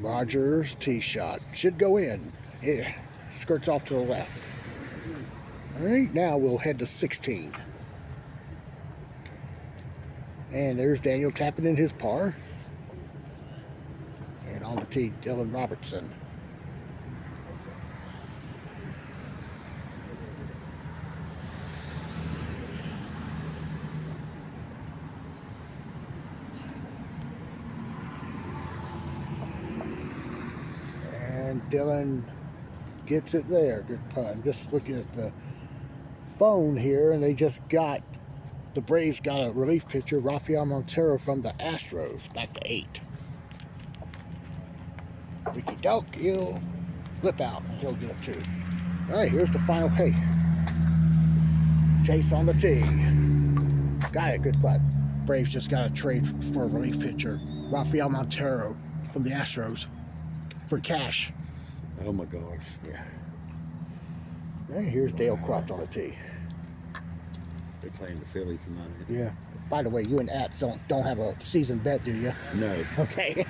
Rogers tee shot. Should go in. Yeah, skirts off to the left. All right, now we'll head to 16. And there's Daniel tapping in his par. And on the tee, Dylan Robertson. And Dylan gets it there. Good putt. I'm just looking at the phone here, and they just got, the Braves got a relief pitcher, Rafael Montero from the Astros, back to 8. Ricky Doke, he'll flip out, and he'll get a 2. All right, here's the final. Hey, Chase on the tee. Got it, good putt. Braves just got a trade for a relief pitcher, Rafael Montero from the Astros, for cash. Oh my gosh. Yeah. And here's Dale Croft on the tee. They're playing the Phillies tonight. Yeah. By the way, you and Ats don't have a season bet, do you? No. Okay.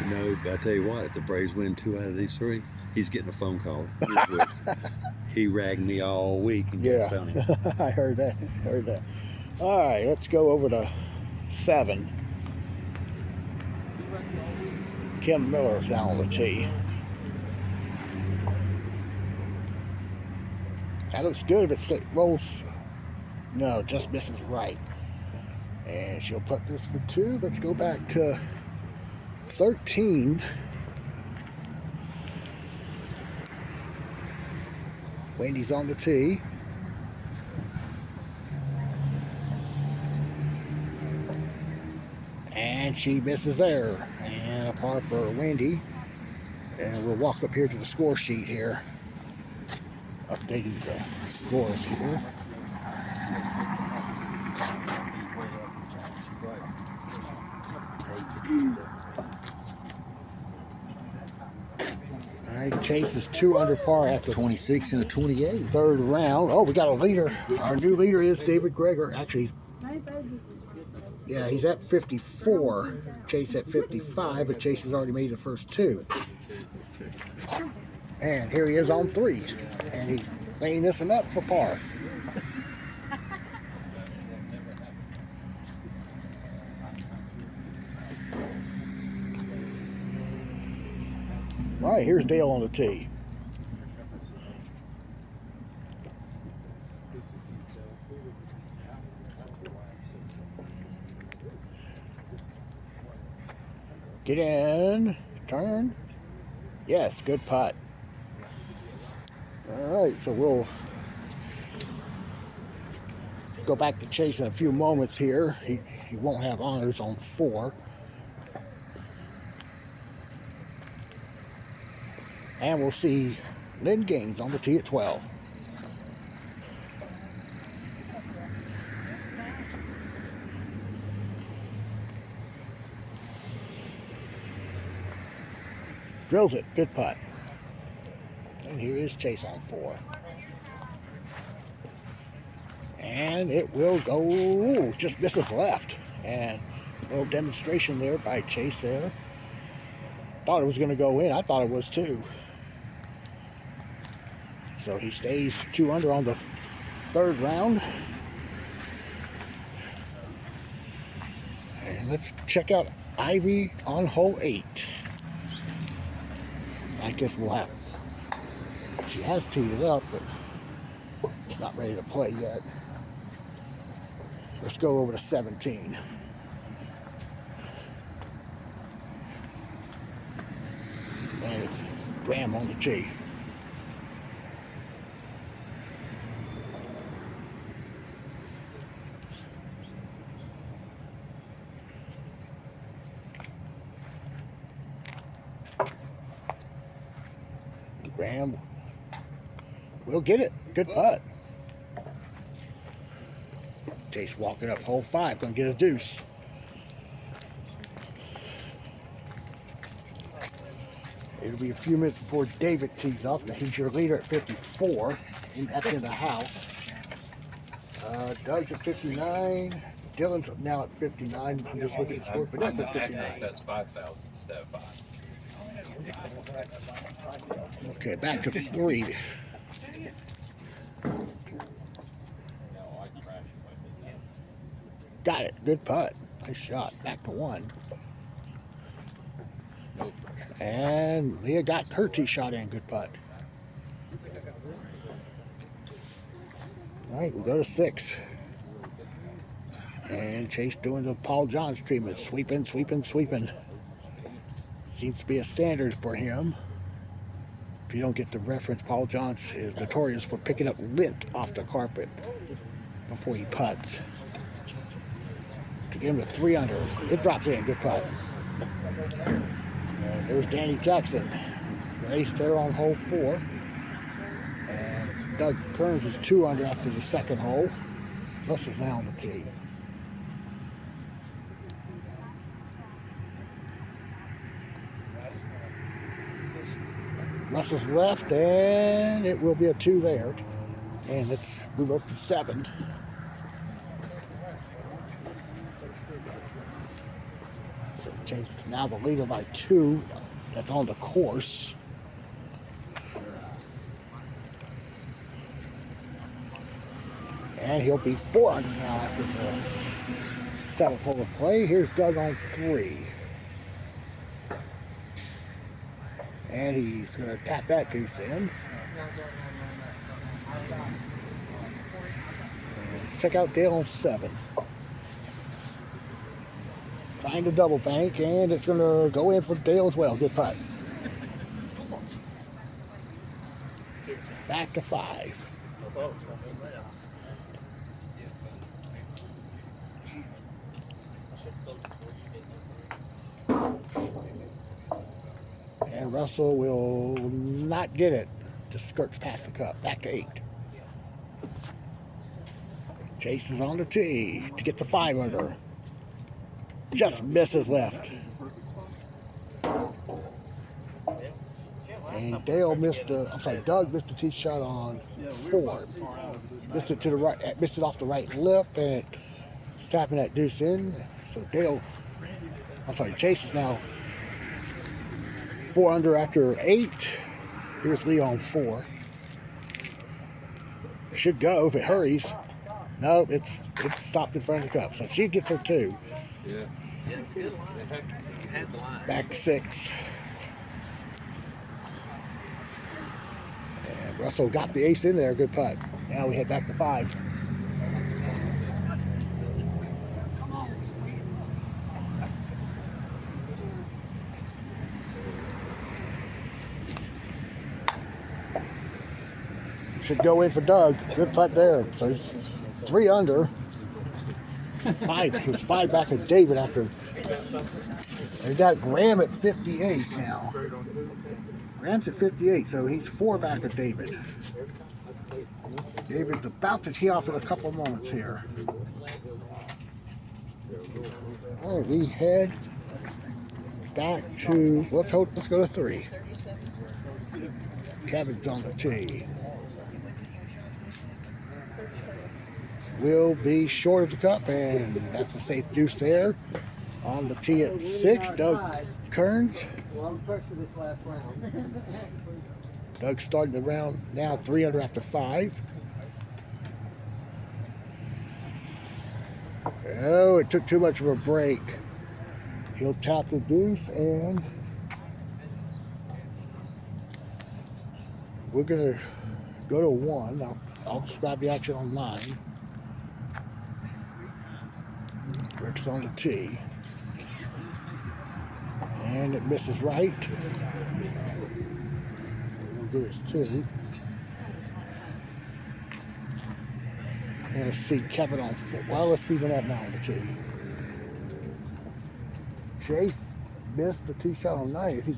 No, but I tell you what, if the Braves win 2 out of these 3, he's getting a phone call. He ragged me all week and Yeah. found him. I heard that. All right, let's go over to 7. Kim Miller's down on the tee. That looks good, but it rolls. No, just misses right. And she'll put this for 2. Let's go back to 13. Wendy's on the tee. And she misses there. And a par for Wendy. And we'll walk up here to the score sheet here. Updating the scores here. All right, Chase is 2 under par after 26 and a 28. third round. Oh, we got a leader. Our new leader is David Greger. Actually, yeah, he's at 54. Chase at 55, but Chase has already made the first 2. And here he is on 3. And he's laying this one up for par. All right, here's Dale on the tee. Get in, turn. Yes, good putt. All right, so we'll go back to Chase in a few moments here. He won't have honors on 4. And we'll see Lynn Gaines on the tee at 12. Drills it. Good putt. And here is Chase on 4. And it will go, just misses left. And a little demonstration there by Chase there. Thought it was going to go in. I thought it was too. So he stays 2 under on the 3rd round. And let's check out Ivy on hole 8. I guess we'll have. She has teed it up, but not ready to play yet. Let's go over to 17. And it's Graham on the tee. Graham will get it. Good putt. Chase walking up hole 5, gonna get a deuce. It'll be a few minutes before David tees up. He's your leader at 54, and that's in the house. Doug's at 59. Dylan's now at 59. I'm just looking at the score, but that's at 59. That's 5,000 instead of 5. Okay, back to 3. Got it. Good putt. Nice shot. Back to 1. And Leah got her tee shot in. Good putt. All right, we'll go to 6. And Chase doing the Paul Johns treatment. Sweeping, sweeping, sweeping. Seems to be a standard for him. If you don't get the reference, Paul Johns is notorious for picking up lint off the carpet before he putts. To get him to 3 under. It drops in. Good putt. And there's Danny Jackson. An ace there on hole 4. And Doug Kearns is 2 under after the second hole. Russell's now on the tee. Russell's left, and it will be a 2 there. And let's move up to 7. So Chase is now the leader by 2. That's on the course. And he'll be 4 under now after the 7th hole of play. Here's Doug on 3. And he's going to tap that deuce in. And let's check out Dale on 7. Trying to double bank, and it's going to go in for Dale as well. Good putt. Back to 5. And Russell will not get it. Just skirts past the cup. Back to 8. Chase is on the tee to get the 5 under. Just misses left. And Dale missed Doug missed the tee shot on 4. Missed it to the right, missed it off the right lip, and it's tapping that deuce in. So Chase is now 4 under after 8. Here's Lee on 4. Should go if it hurries. No, it's stopped in front of the cup. So she gets her 2. Yeah, it's good. Back to 6. And Russell got the ace in there. Good putt. Now we head back to 5. Should go in for Doug. Good putt there. So he's 3 under. 5. He was 5 back at David after. They got Graham at 58 now. Graham's at 58, so he's 4 back at David. David's about to tee off in a couple of moments here. All right, we head back to, let's go to 3. Kevin's on the tee. Will be short of the cup, and that's a safe deuce there. On the tee at 6, Doug Kearns. Doug starting the round now 3 under after 5. Oh, it took too much of a break. He'll tap the deuce, and we're going to go to 1. I'll describe the action on mine. Rick's on the tee. And it misses right. We'll do his 2. And let's see Kevin on 4. Well, let's see Vanette now on the tee. Chase missed the tee shot on 9. Is he?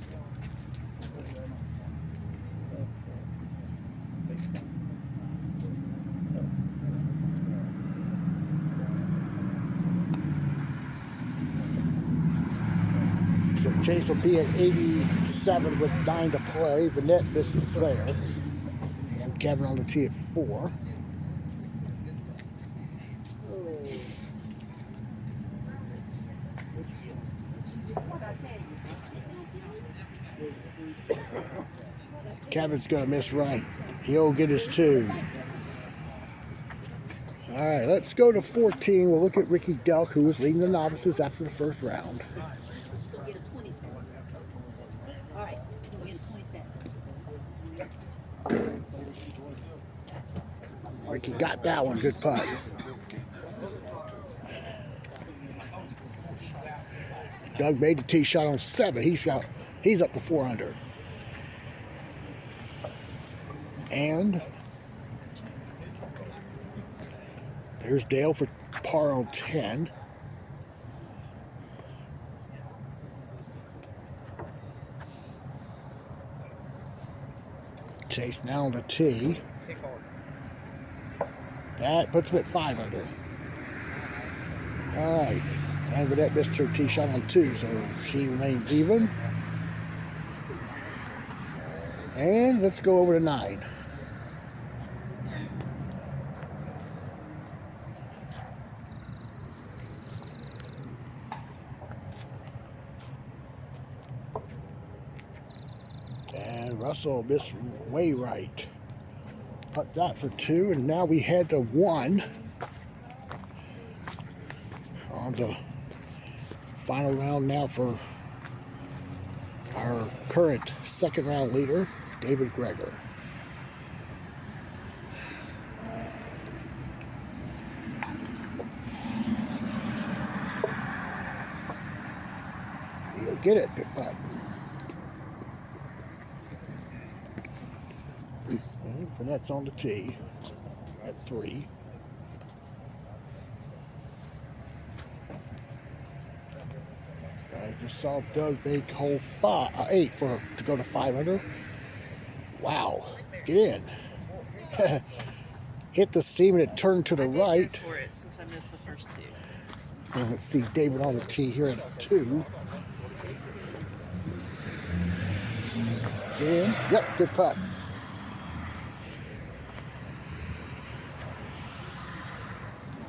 So Chase will be at 87 with 9 to play. Vanette misses there. And Kevin on the tee at 4. Kevin's going to miss right. He'll get his 2. All right, let's go to 14. We'll look at Ricky Delk, who was leading the novices after the first round. You'll get a 27. All right, you'll get a 27. Ricky got that one. Good putt. Doug made the tee shot on 7. He's up to 4 under. And there's Dale for par on 10. Chase now on the tee. That puts him at 5 under. All right. And Vanette missed her tee shot on 2, so she remains even. And let's go over to 9. And Russell missed way right. Put that for 2, and now we head to 1 on the final round now for our current second round leader, David Greger. He'll get it, good putt. And that's on the tee at 3. I just saw Doug make hole 8 to go to 5 under. Wow, get in. Hit the seam and it turned to the right. For it since I missed the first 2. And let's see David on the tee here at 2. Get in. Yep, good putt.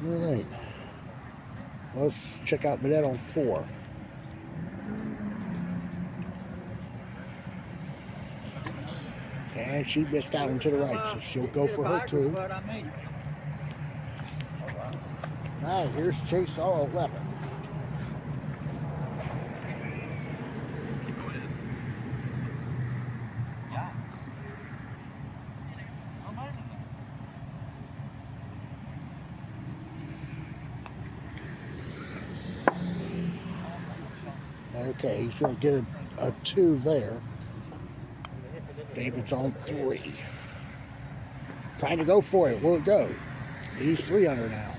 All right. Let's check out Vanette on 4. And she missed out into the right, so she'll go for her 2. Now here's Chase all 11. Okay, he's going to get a 2 there. David's on 3. Trying to go for it. Will it go? He's 3 under now.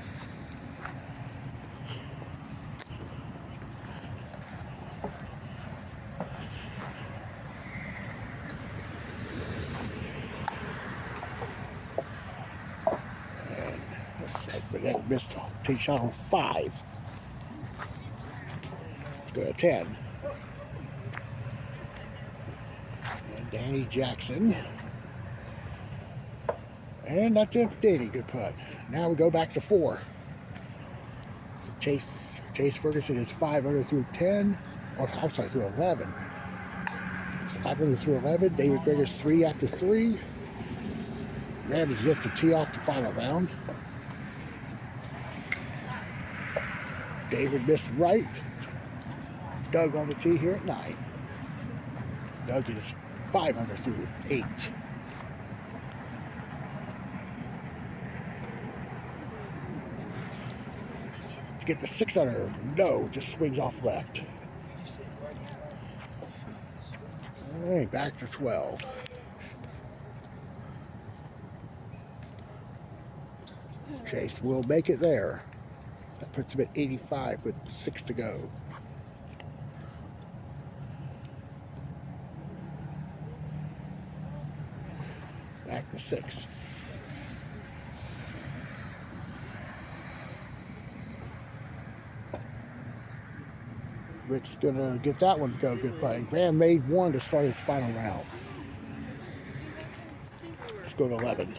And let's see, Vanette missed a tee shot on 5. Let's go to 10. Danny Jackson. And that's it for Danny. Good putt. Now we go back to 4. So Chase Ferguson is 5 under through 10. Or I'm sorry, through 11. It's 5 under through 11. David Greger's 3 after 3. Grab is yet to tee off the final round. David missed right. Doug on the tee here at 9. Doug is 5 under through 8. To get the 6 under, no, just swings off left. All right, back to 12. Chase will make it there. That puts him at 85 with 6 to go. Back to 6. Rick's gonna get that one to go good putting. Graham made 1 to start his final round. Let's go to 11.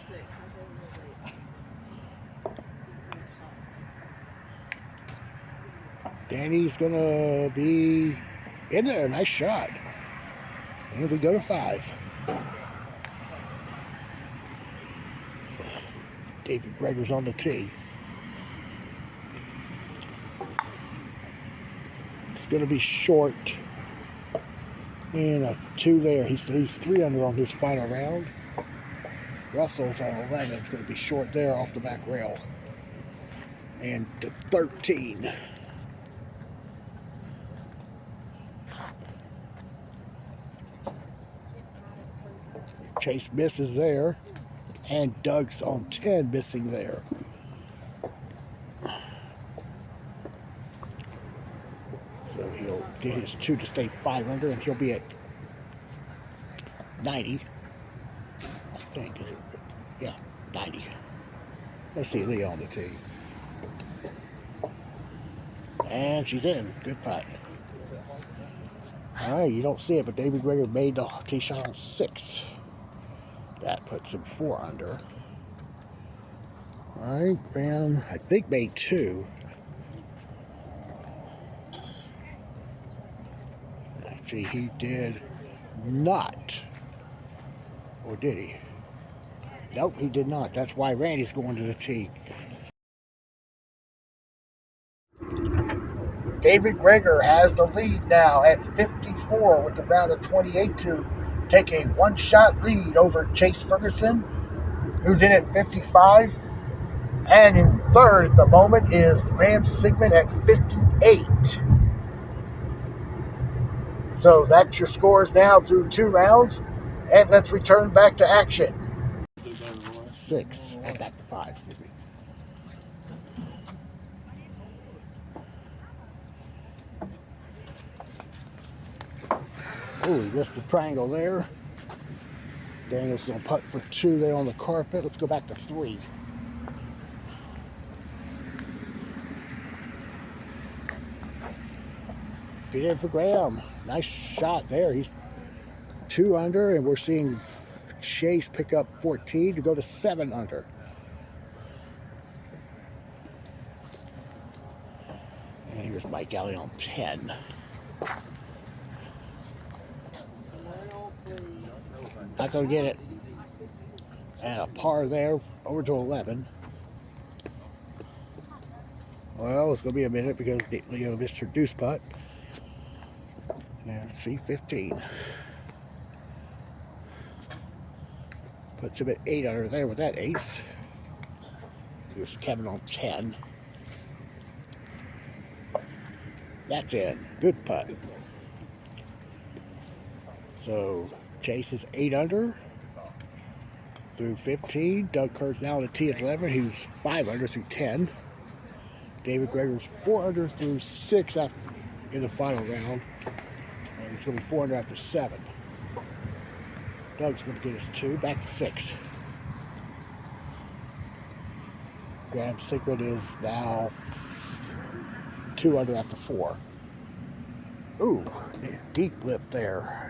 Danny's gonna be in there. Nice shot. And we go to 5. David Greger's on the tee. It's gonna be short. And a 2 there. He's 3 under on his final round. Russell's on 11. It's gonna be short there off the back rail. And to 13. Chase misses there, and Doug's on 10 missing there. So he'll get his 2 to stay 5 under, and he'll be at 90. I think, is it? Yeah, 90. Let's see Leah on the tee. And she's in. Good putt. All right, you don't see it, but David Greger made the tee shot on 6. That puts him 4 under. All right, Graham, I think made 2. Actually, he did not. Or did he? Nope, he did not. That's why Randy's going to the tee. David Greger has the lead now at 54 with the round of 28 to take a 1-shot lead over Chase Ferguson, who's in at 55. And in third at the moment is Graham Sigmund at 58. So that's your scores now through 2 rounds. And let's return back to action. 6, and back to 5, excuse me. Oh, he missed the triangle there. Daniel's going to putt for 2 there on the carpet. Let's go back to 3. Get in for Graham. Nice shot there. He's 2 under, and we're seeing Chase pick up 14 to go to 7 under. And here's Mike Alley on 10. Not going to get it. And a par there, over to 11. Well, it's going to be a minute because Leo missed her deuce putt. And see, 15. Puts him at 8 under there with that ace. Here's Kevin on 10. That's in. Good putt. So Chase is 8 under through 15. Doug Kurt's now on the tee at 11. He's 5 under through 10. David Greger's 4 under through 6 after in the final round. And he's going to be 4 under after 7. Doug's going to get his 2, back to 6. Graham Sigmund is now 2 under after 4. Ooh, deep lip there.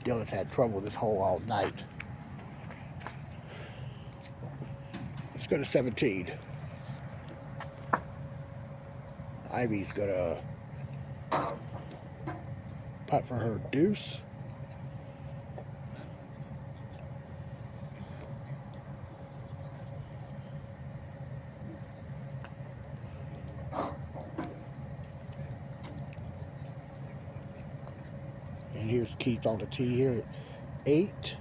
Dylan's had trouble with this hole all night. Let's go to 17. Ivy's gonna putt for her deuce. And here's Keith on the tee here at 8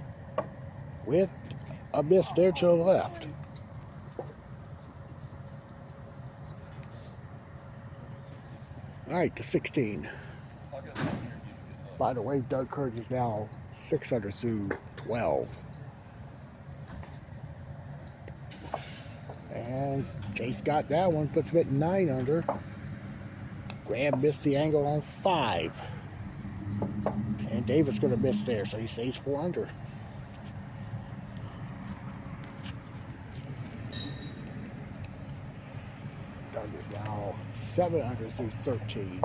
with a miss there to the left. All right, to 16. By the way, Doug Kearns is now 6 under through 12. And Chase got that one, puts him at 9 under. Graham missed the angle on 5. And David's going to miss there, so he stays 4 under. Doug is now 7 under through 13.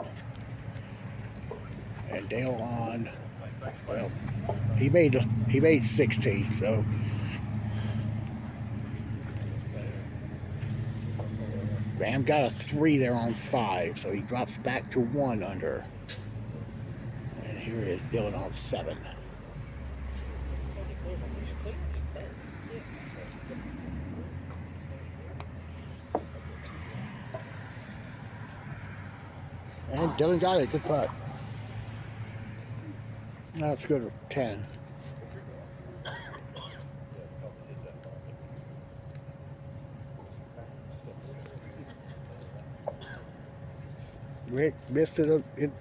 And Dale on, well, he made 16, so. Graham got a 3 there on 5, so he drops back to 1 under. And here is Dylan on 7. And Dylan got it, good putt. Let's go to 10. Rick missed it in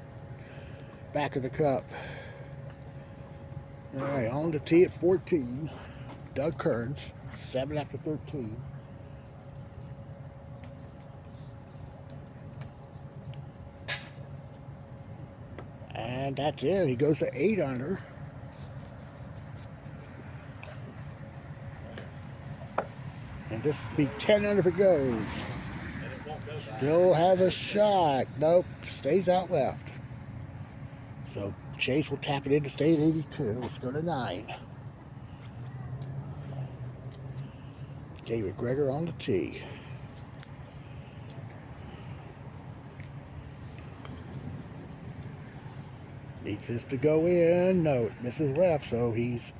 back of the cup. All right, on the tee at 14. Doug Kearns, 7 after 13. And that's it. He goes to 8 under. And this will be 10 under if it goes. Still has a shot. Nope, stays out left. So Chase will tap it in to stay at 82. Let's go to 9. David Greger on the tee. Needs this to go in. No, it misses left, so he's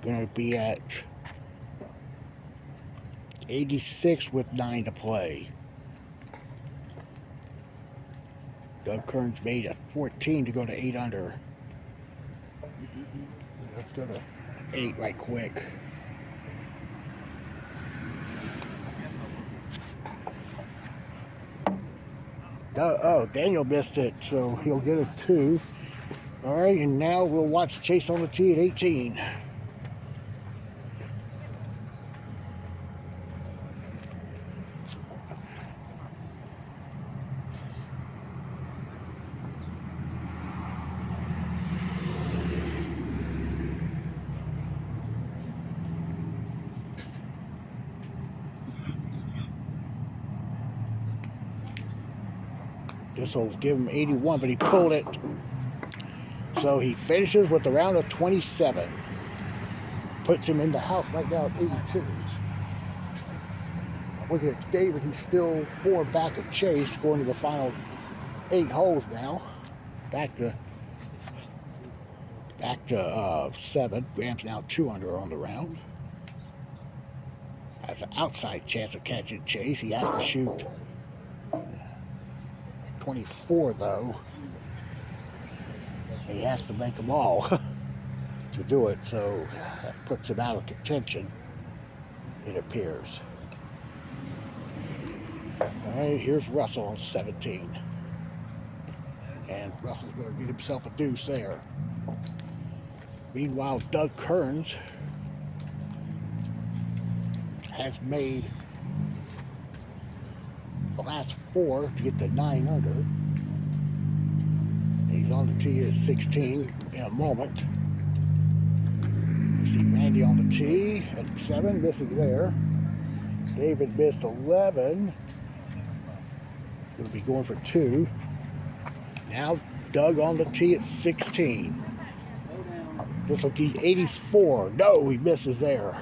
going to be at 86 with 9 to play. Doug Kearns made a 14 to go to 8 under. Let's go to 8 right quick. Oh, Daniel missed it, so he'll get a 2. All right, and now we'll watch Chase on the tee at 18. This will give him 81, but he pulled it. So he finishes with a round of 27. Puts him in the house right now at 82. Looking at David, he's still 4 back of Chase, going to the final 8 holes now. Back to 7. Graham's now 2 under on the round. Has an outside chance of catching Chase. He has to shoot 24 though. He has to make them all to do it, so that puts him out of contention, it appears. All right, here's Russell on 17. And Russell's going to get himself a deuce there. Meanwhile, Doug Kearns has made the last 4 to get to 9 under. He's on the tee at 16 in a moment. You see Randy on the tee at 7, missing there. David missed 11. He's going to be going for 2. Now Doug on the tee at 16. This will be 84. No, he misses there.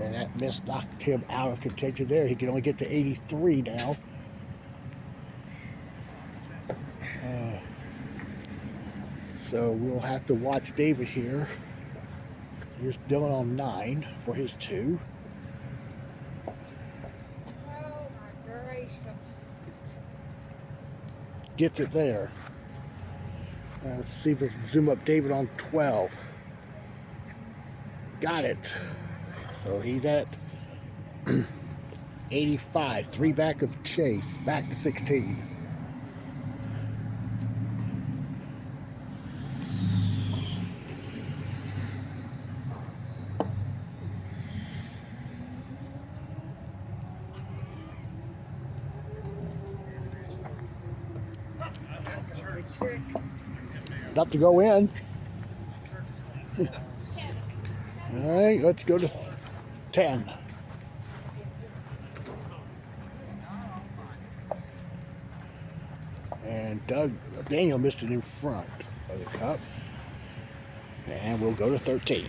And that miss knocked him out of contention there. He can only get to 83 now. So we'll have to watch David here. Here's Dylan on 9 for his 2. gets it there. Let's see if we can zoom up David on 12. Got it. So he's at 85. 3 back of Chase. Back to 16. Enough to go in. All right, let's go to 10. And Daniel missed it in front of the cup. And we'll go to 13.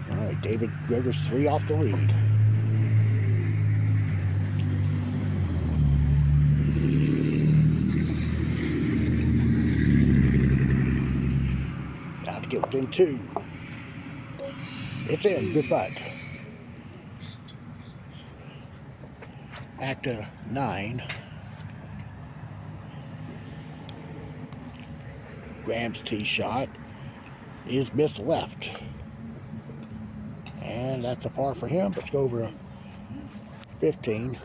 All right, David Greger's 3 off the lead. Now to get within 2. It's in. Good putt. Back to 9. Graham's tee shot is missed left. And that's a par for him. Let's go over to 15.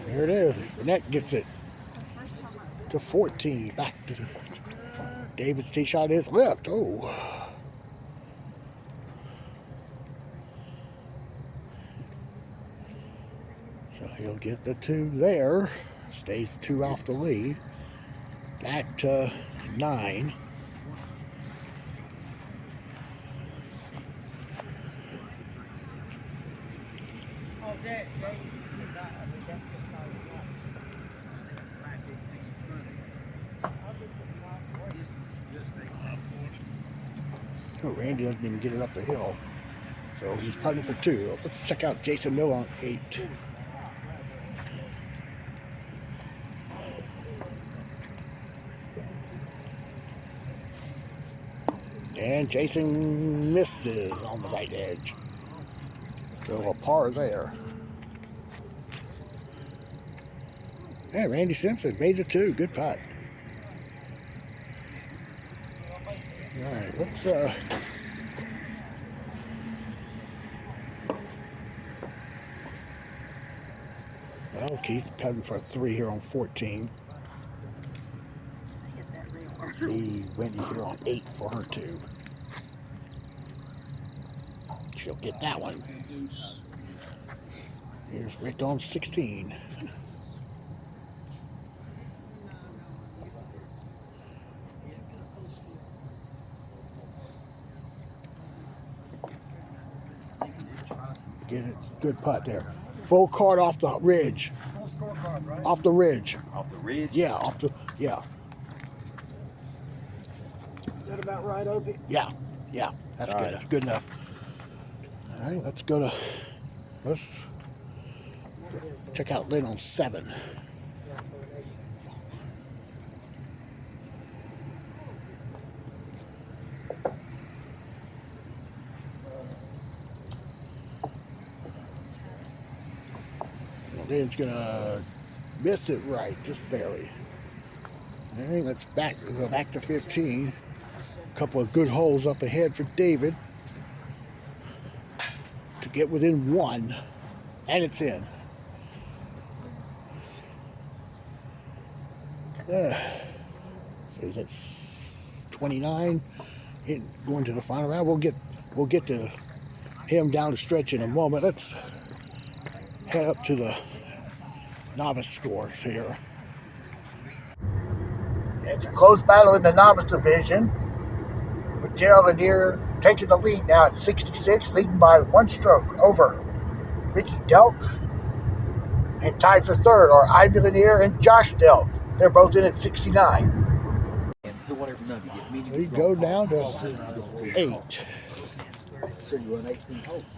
There it is. Net gets it to 14. Back to David's tee shot is left. Oh. So he'll get the 2 there. Stays 2 off the lead. Back to 9. Oh, Randy doesn't even get it up the hill. So he's putting for 2. Let's check out Jason Miller on 8. And Jason misses on the right edge. So a par there. And Randy Simpson made the 2. Good putt. All right, let's well, Keith's putting for 3 here on 14. See Wendy here on 8 for her 2. She'll get that one. Here's Rick on 16. Get it. Good putt there. Full card off the ridge. Full scorecard, right? Off the ridge. Off the ridge? Yeah, off the, yeah. Is that about right, Opie? Yeah, yeah. That's All good. right. Good enough. All right, let's go to, let's check out Lynn on 7. Lynn's gonna miss it right, just barely. All right, let's go back to 15. A couple of good holes up ahead for David to get within 1, and it's in. So he's at 29. Going to the final round. We'll get to him down the stretch in a moment. Let's head up to the novice scores here. It's a close battle in the novice division, with Gerald Lanier taking the lead now at 66, leading by 1 stroke over Ricky Delk. And tied for 3rd are Ivy Lanier and Josh Delk. They're both in at 69. We go down to 8. So you run 18 holes.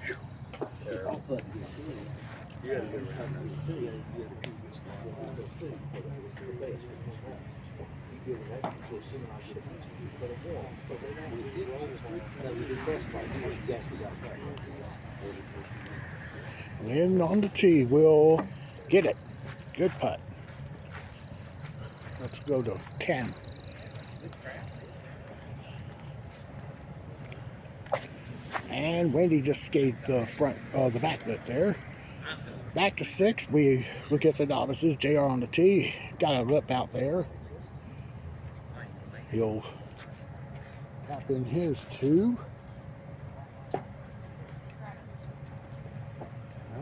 Lynn on the tee will get it. Good putt. Let's go to 10. And Wendy just skated the back lip there. Back to 6. We look at the novices. JR on the tee. Got a lip out there. He'll tap in his 2. All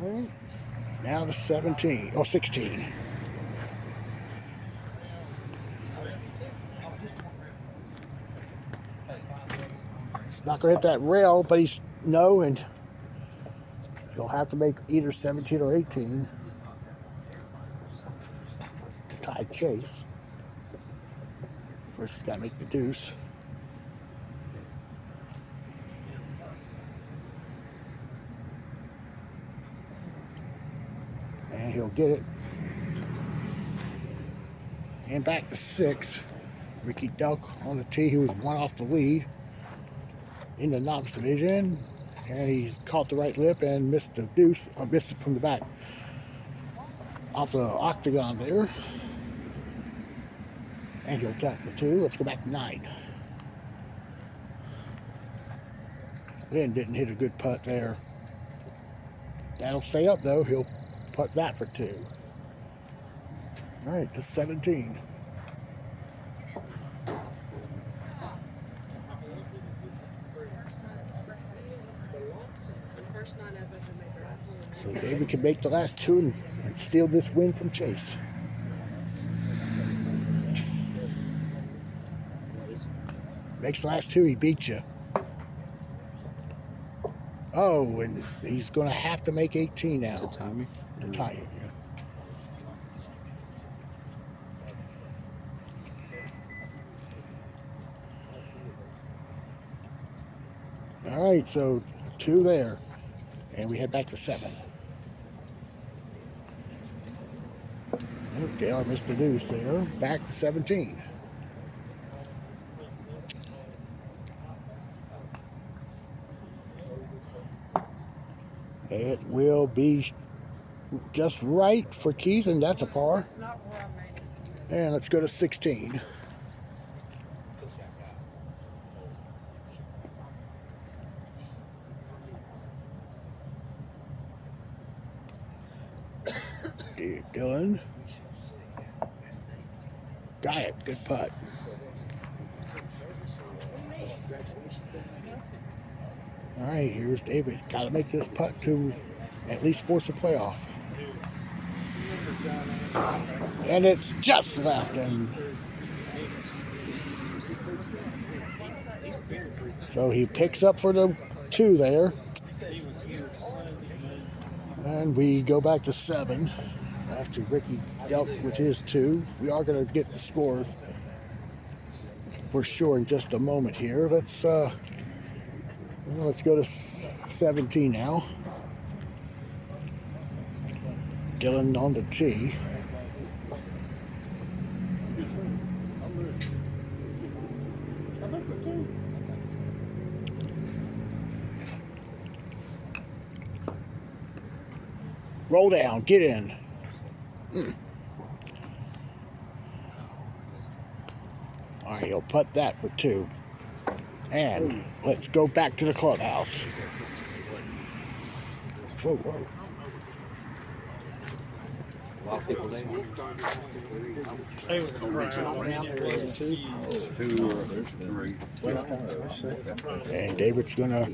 right. Now to 17 or 16. He's not going to hit that rail, but he's and he'll have to make either 17 or 18 to tie Chase. First, he's got to make the deuce. And he'll get it. And back to 6. Ricky Duck on the tee. He was 1 off the lead in the novice division. And he caught the right lip and missed the deuce, or missed it from the back. Off the octagon there. And he'll tap the 2. Let's go back to 9. Lynn didn't hit a good putt there. That'll stay up though. He'll putt that for 2. All right, to 17. So David can make the last 2 and steal this win from Chase. Makes the last 2, he beats you. Oh, and he's going to have to make 18 now. To tie me? To tie you, yeah. All right, so 2 there. And we head back to 7. Okay, I missed the deuce there. Back to 17. It will be just right for Keith, and that's a par. And let's go to 16. Dylan. Got it. Good putt. All right, here's David. Got to make this putt to at least force a playoff. And it's just left. And so he picks up for the 2 there. And we go back to 7. After Ricky dealt with his 2. We are going to get the scores for sure in just a moment here. Let's go to 17 now. Dylan on the tee. Roll down, get in. All right, he'll putt that for 2. And let's go back to the clubhouse. Whoa, whoa. A lot of people there. And David's going to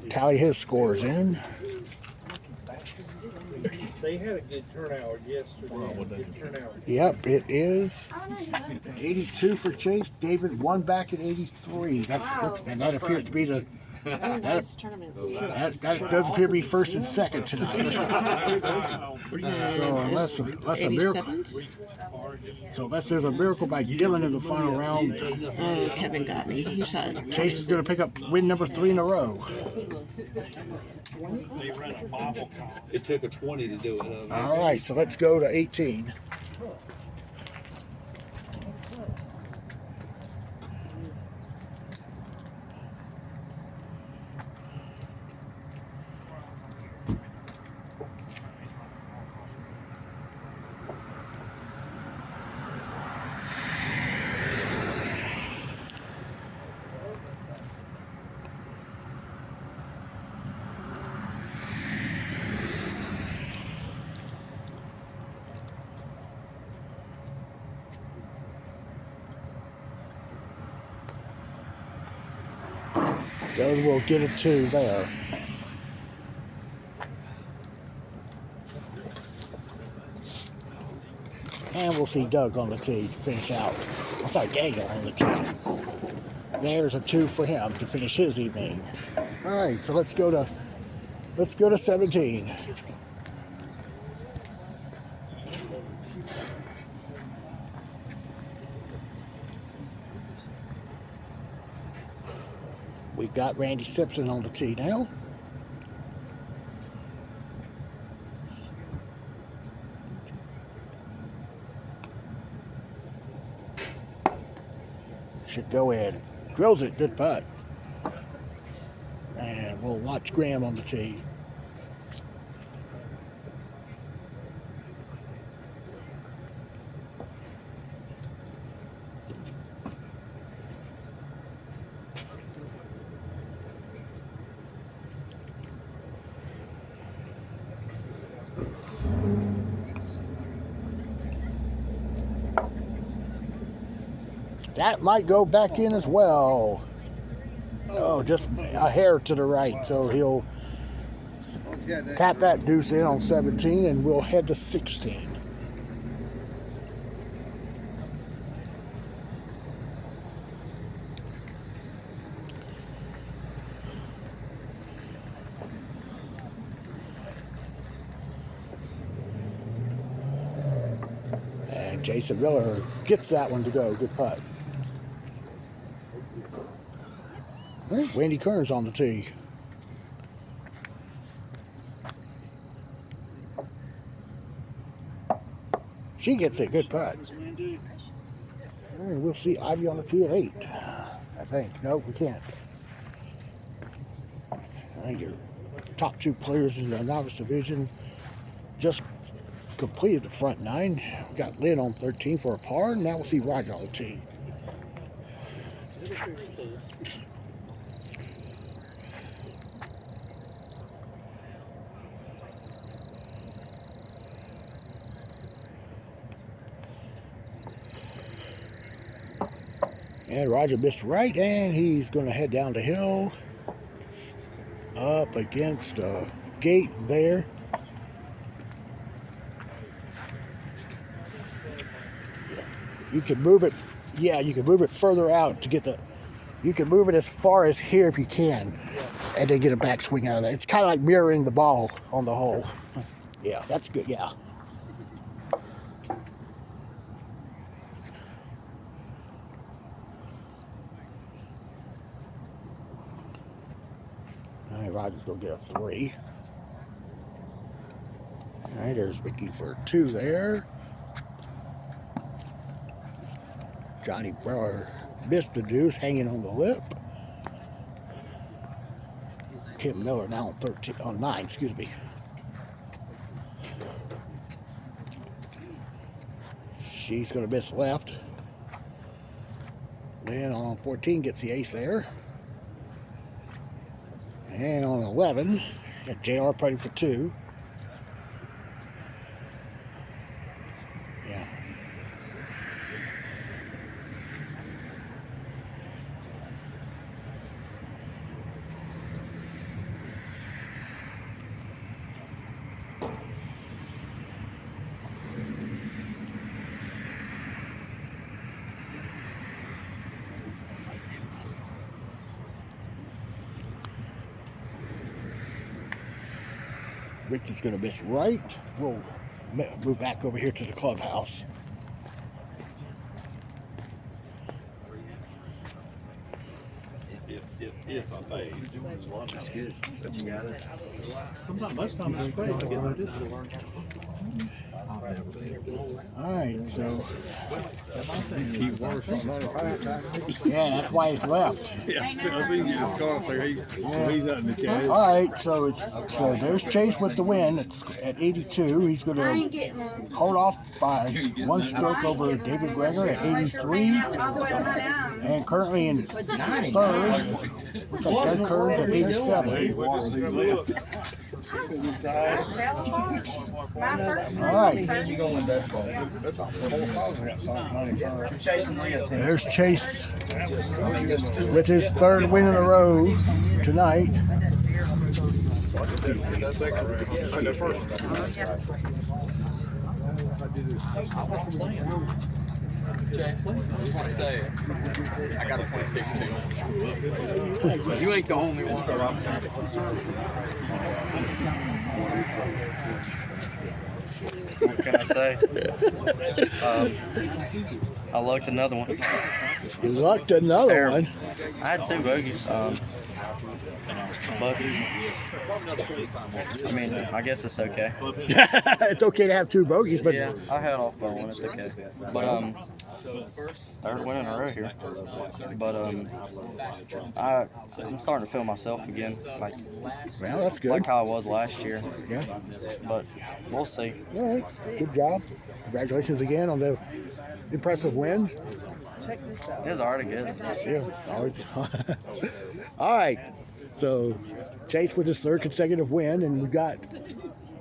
tally his scores in. They had a good turnout yesterday. Yep, it is 82 for Chase. David 1 back at 83. And that appears to be the Nice tournament. That does appear to be first and second tonight. So unless a miracle, unless there's a miracle by Dylan in the final round, Oh, Kevin got me. He shot. Chase is going to pick up win number 3 in a row. It took a 20 to do it. All right, so let's go to 18. Dylan will get a 2 there. And we'll see Doug on the tee to finish out. I'm sorry, Daniel on the tee. There's a 2 for him to finish his evening. All right, so let's go to 17. We've got Randy Simpson on the tee now. Should go in. Drills it, good putt. And we'll watch Graham on the tee. That might go back in as well. Oh, just a hair to the right. So he'll tap that deuce in on 17 and we'll head to 16. And Jason Miller gets that one to go. Good putt. Wendy Kearns on the tee. She gets it. Good putt. And we'll see Ivy on the tee at 8. I think. No, we can't. I think your top 2 players in the novice division just completed the front 9. We got Lynn on 13 for a par. Now we'll see Roger on the tee. And Roger missed right, and he's going to head down the hill, up against the gate there. You can move it, yeah, you can move it further out to get the, you can move it as far as here if you can, and then get a backswing out of that. It's kind of like mirroring the ball on the hole. Yeah, that's good, yeah. All right, Roger's going to get a 3. All right, there's Mickey for 2 there. Johnny Brower missed the deuce, hanging on the lip. Kim Miller now on 13, on 9, excuse me. She's going to miss left. Then on 14 gets the ace there. And on 11, got JR putting for 2. Yeah. Ricky's going to miss right. We'll move back over here to the clubhouse. If I pay. That's good. But you got it. Sometimes, most times it's great to get no discount. All right, so Keep worse on 95. yeah, that's why he's left. Yeah, I think he just car fare. He's nothing to carry. All right, so there's Chase with the win. It's at 82. He's going to hold off by 1 stroke over David Greger at 83, and currently in third. Looks like Doug Kern's at 87. All right. There's Chase with his 3rd win in a row tonight. Jay, I just want to say, I got a 26 too. You ain't the only one. So I'm kind of concerned. What can I say? I lucked another one. You lucked another one. I had 2 bogeys. But I mean, I guess it's okay. It's okay to have 2 bogeys, but Yeah, I had off by 1. It's okay. But 3rd win in a row here. But I'm starting to feel myself again, like that's good. like how I was last year. Yeah. But we'll see. All right, good job. Congratulations again on the impressive win. It's already good. Yeah, always. All right, so Chase with his 3rd consecutive win, and we've got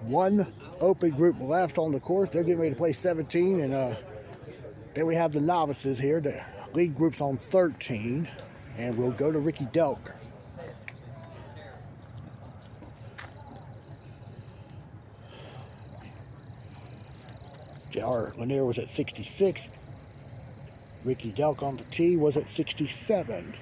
1 open group left on the course. They're getting ready to play 17, and then we have the novices here. The lead group's on 13, and we'll go to Ricky Delk. J.R. Lanier was at 66. Ricky Delk on the tee was at 67.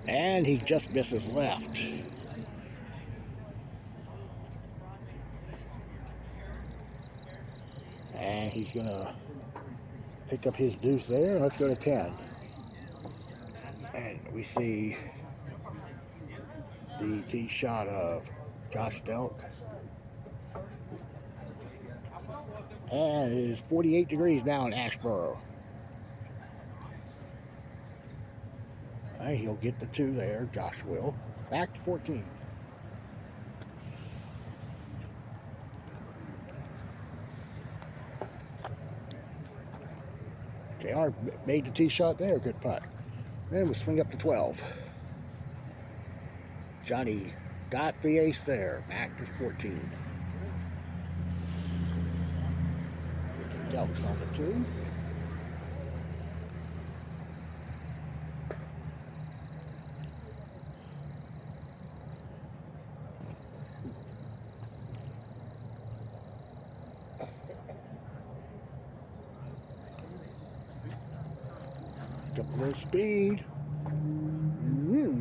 And he just misses left. And he's going to pick up his deuce there. Let's go to 10. And we see the tee shot of Josh Delk. And it is 48 degrees now in Asheboro. All right, he'll get the 2 there. Josh will. Back to 14. JR made the tee shot there. Good putt. Then we'll swing up to 12. Johnny got the ace there. Back to 14. Ricky Delk's on the 2. Up a little speed.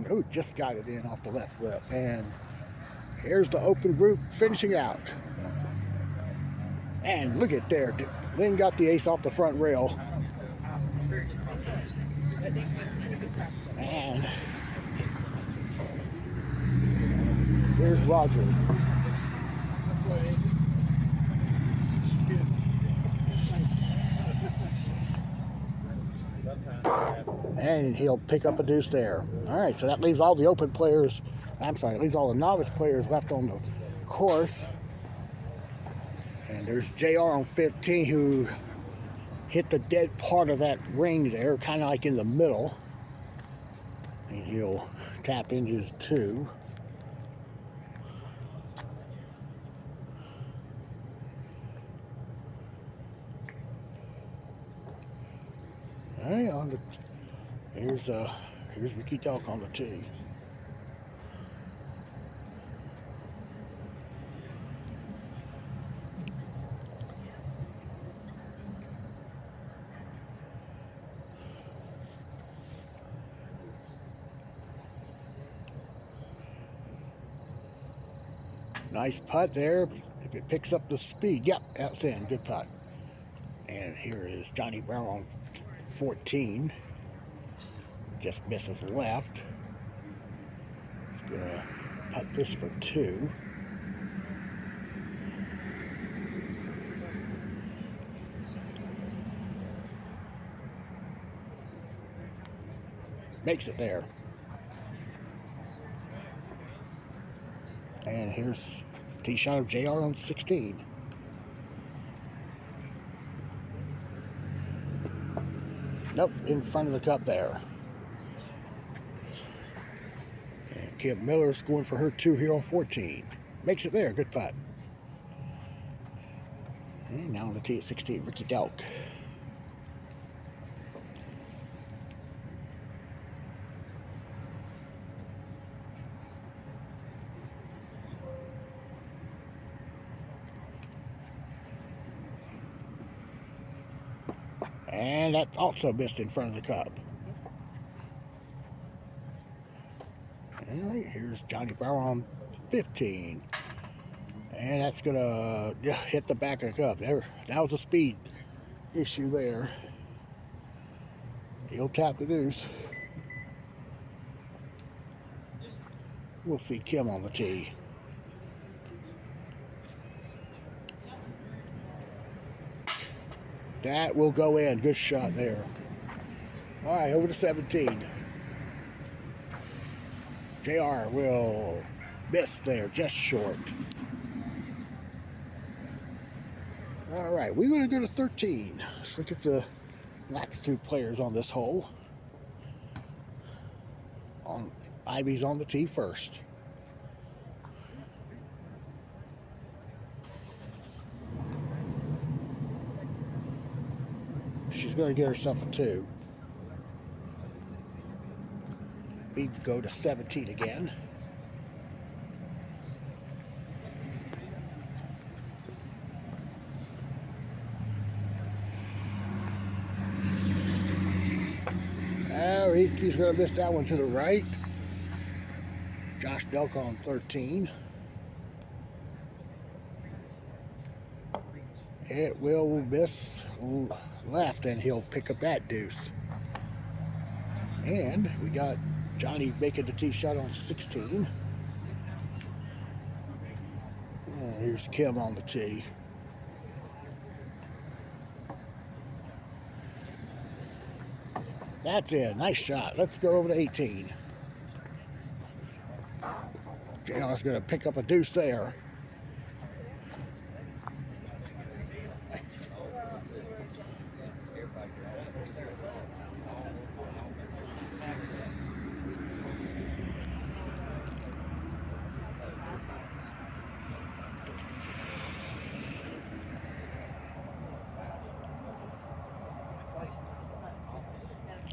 Oh, just got it in off the left lip. And here's the open group finishing out. And look at there. Lynn got the ace off the front rail. And here's Roger. And he'll pick up a deuce there. All right, so that leaves all the open players, it leaves all the novice players left on the course. And there's JR on 15 who hit the dead part of that ring there, kind of like in the middle. And he'll tap in his 2. All right, on the here's Ricky Delk on the tee. Nice putt there. If it picks up the speed, yep, that's in. Good putt. And here is Johnny Brown on 14. Just misses left. He's gonna putt this for 2. Makes it there. And here's tee shot of JR on 16. Nope, in front of the cup there. And Kim Miller's going for her 2 here on 14. Makes it there, good putt. And now on the tee at 16, Ricky Delk. And that also missed in front of the cup. All right, here's Johnny Brown on 15. And that's going to hit the back of the cup. There, that was a speed issue there. He'll tap the deuce. We'll see Kim on the tee. That will go in. Good shot there. All right, over to 17. JR will miss there, just short. All right, we're going to go to 13. Let's look at the next 2 players on this hole. Ivy's on the tee first. She's going to get herself a 2. We go to 17 again. He's going to miss that one to the right. Josh Delk on 13. It will miss left, and he'll pick up that deuce. And we got Johnny making the tee shot on 16. And here's Kim on the tee. That's it. Nice shot. Let's go over to 18. JR's going to pick up a deuce there.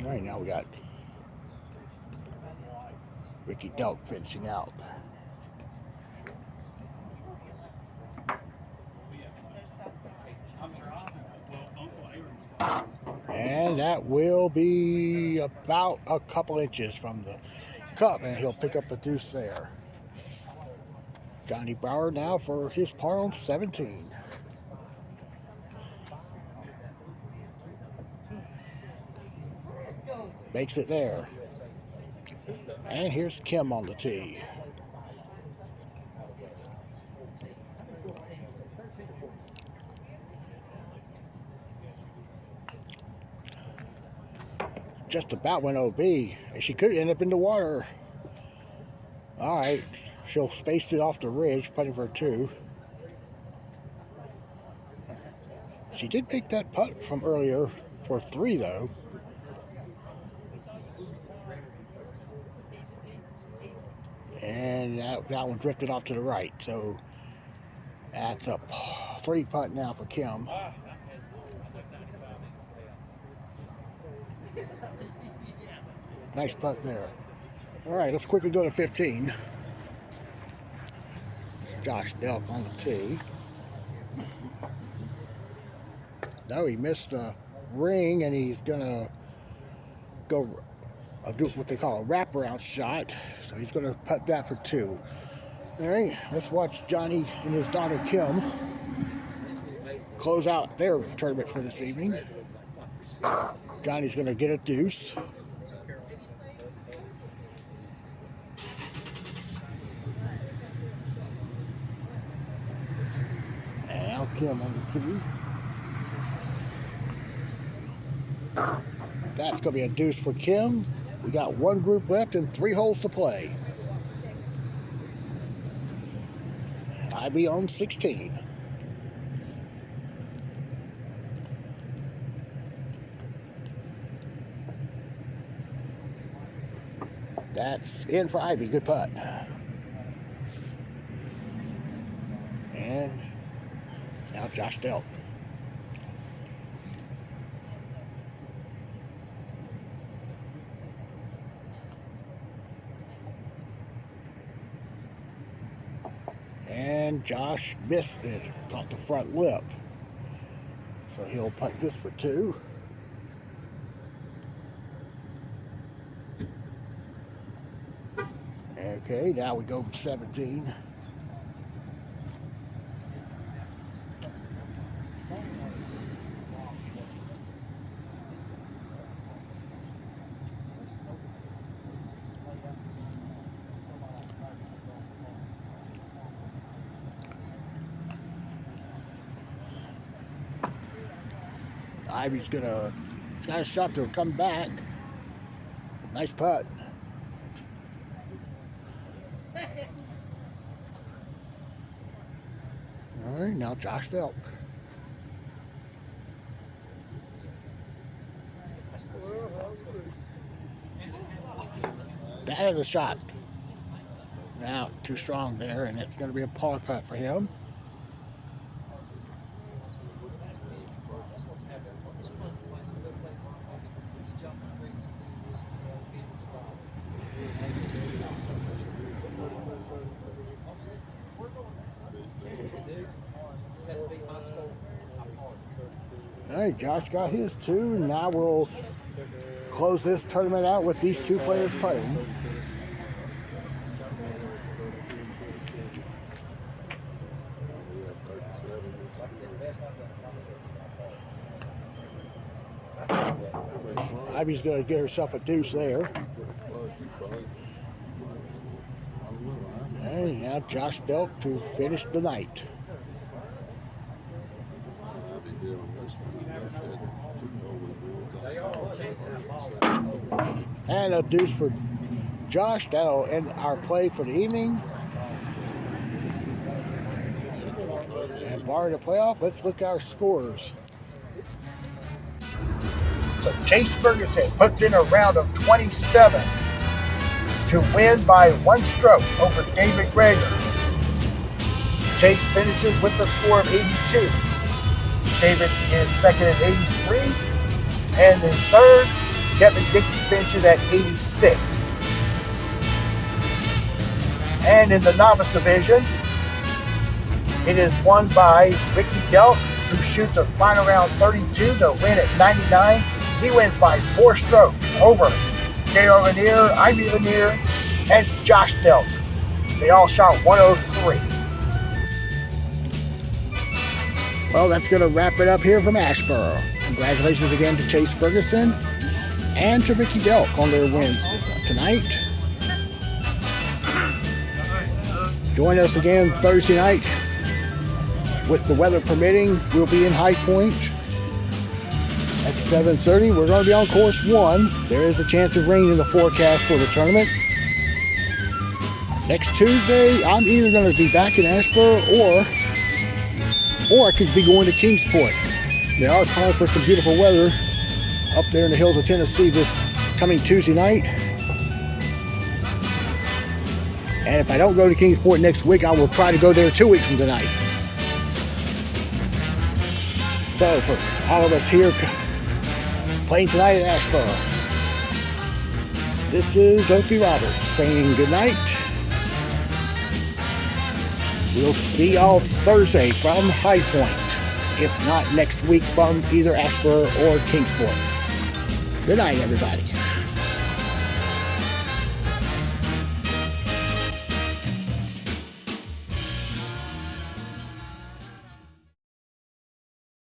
All right, now we got Ricky Delk finishing out. And that will be about a couple inches from the cup, and he'll pick up a deuce there. Johnny Brower now for his par on 17. Makes it there. And here's Kim on the tee. Just about went OB, and she could end up in the water. All right, she'll space it off the ridge, putting for 2. She did make that putt from earlier for 3, though. And that one drifted off to the right, so that's a 3 putt now for Kim. Nice putt there. All right, let's quickly go to 15. Josh Delk on the tee. No, he missed the ring, and he's gonna do what they call a wraparound shot. So he's gonna putt that for 2. All right, let's watch Johnny and his daughter Kim close out their tournament for this evening. Johnny's going to get a deuce. And now Kim on the tee. That's going to be a deuce for Kim. We got one group left and 3 holes to play. Ivy on 16. That's in for Ivy. Good putt. And now Josh Delk. And Josh missed it, caught the front lip. So he'll putt this for 2. Okay, now we go to 17. Ivy's he's got a shot to come back. Nice putt. All right, now Josh Delk. That is a shot. Now, too strong there, and it's going to be a par putt for him. All right, Josh got his 2, and now we'll close this tournament out with these 2 players putting. Ivy's going to get herself a deuce there. And now Josh Delk to finish the night. And a deuce for Josh. That'll end our play for the evening. And barring the playoff, let's look at our scores. So Chase Ferguson puts in a round of 27 to win by 1 stroke over David Greger. Chase finishes with a score of 82. David is second at 83. And in third, Kevin Dickey finishes at 86. And in the novice division, it is won by Ricky Delk, who shoots a final round 32 to win at 99. He wins by 4 strokes over J.R. Lanier, Ivy Lanier, and Josh Delk. They all shot 103. Well, that's going to wrap it up here from Asheboro. Congratulations again to Chase Ferguson and to Ricky Delk on their wins tonight. Join us again Thursday night. With the weather permitting, we'll be in High Point at 7:30. We're going to be on course 1. There is a chance of rain in the forecast for the tournament. Next Tuesday, I'm either going to be back in Asheboro or I could be going to Kingsport. They are calling for some beautiful weather up there in the hills of Tennessee this coming Tuesday night. And if I don't go to Kingsport next week, I will try to go there 2 weeks from tonight. So for all of us here playing tonight at Asheboro, this is Opie Roberts saying good night. We'll see y'all Thursday from High Point, if not next week from either Asheboro or Kingsport. Good night, everybody.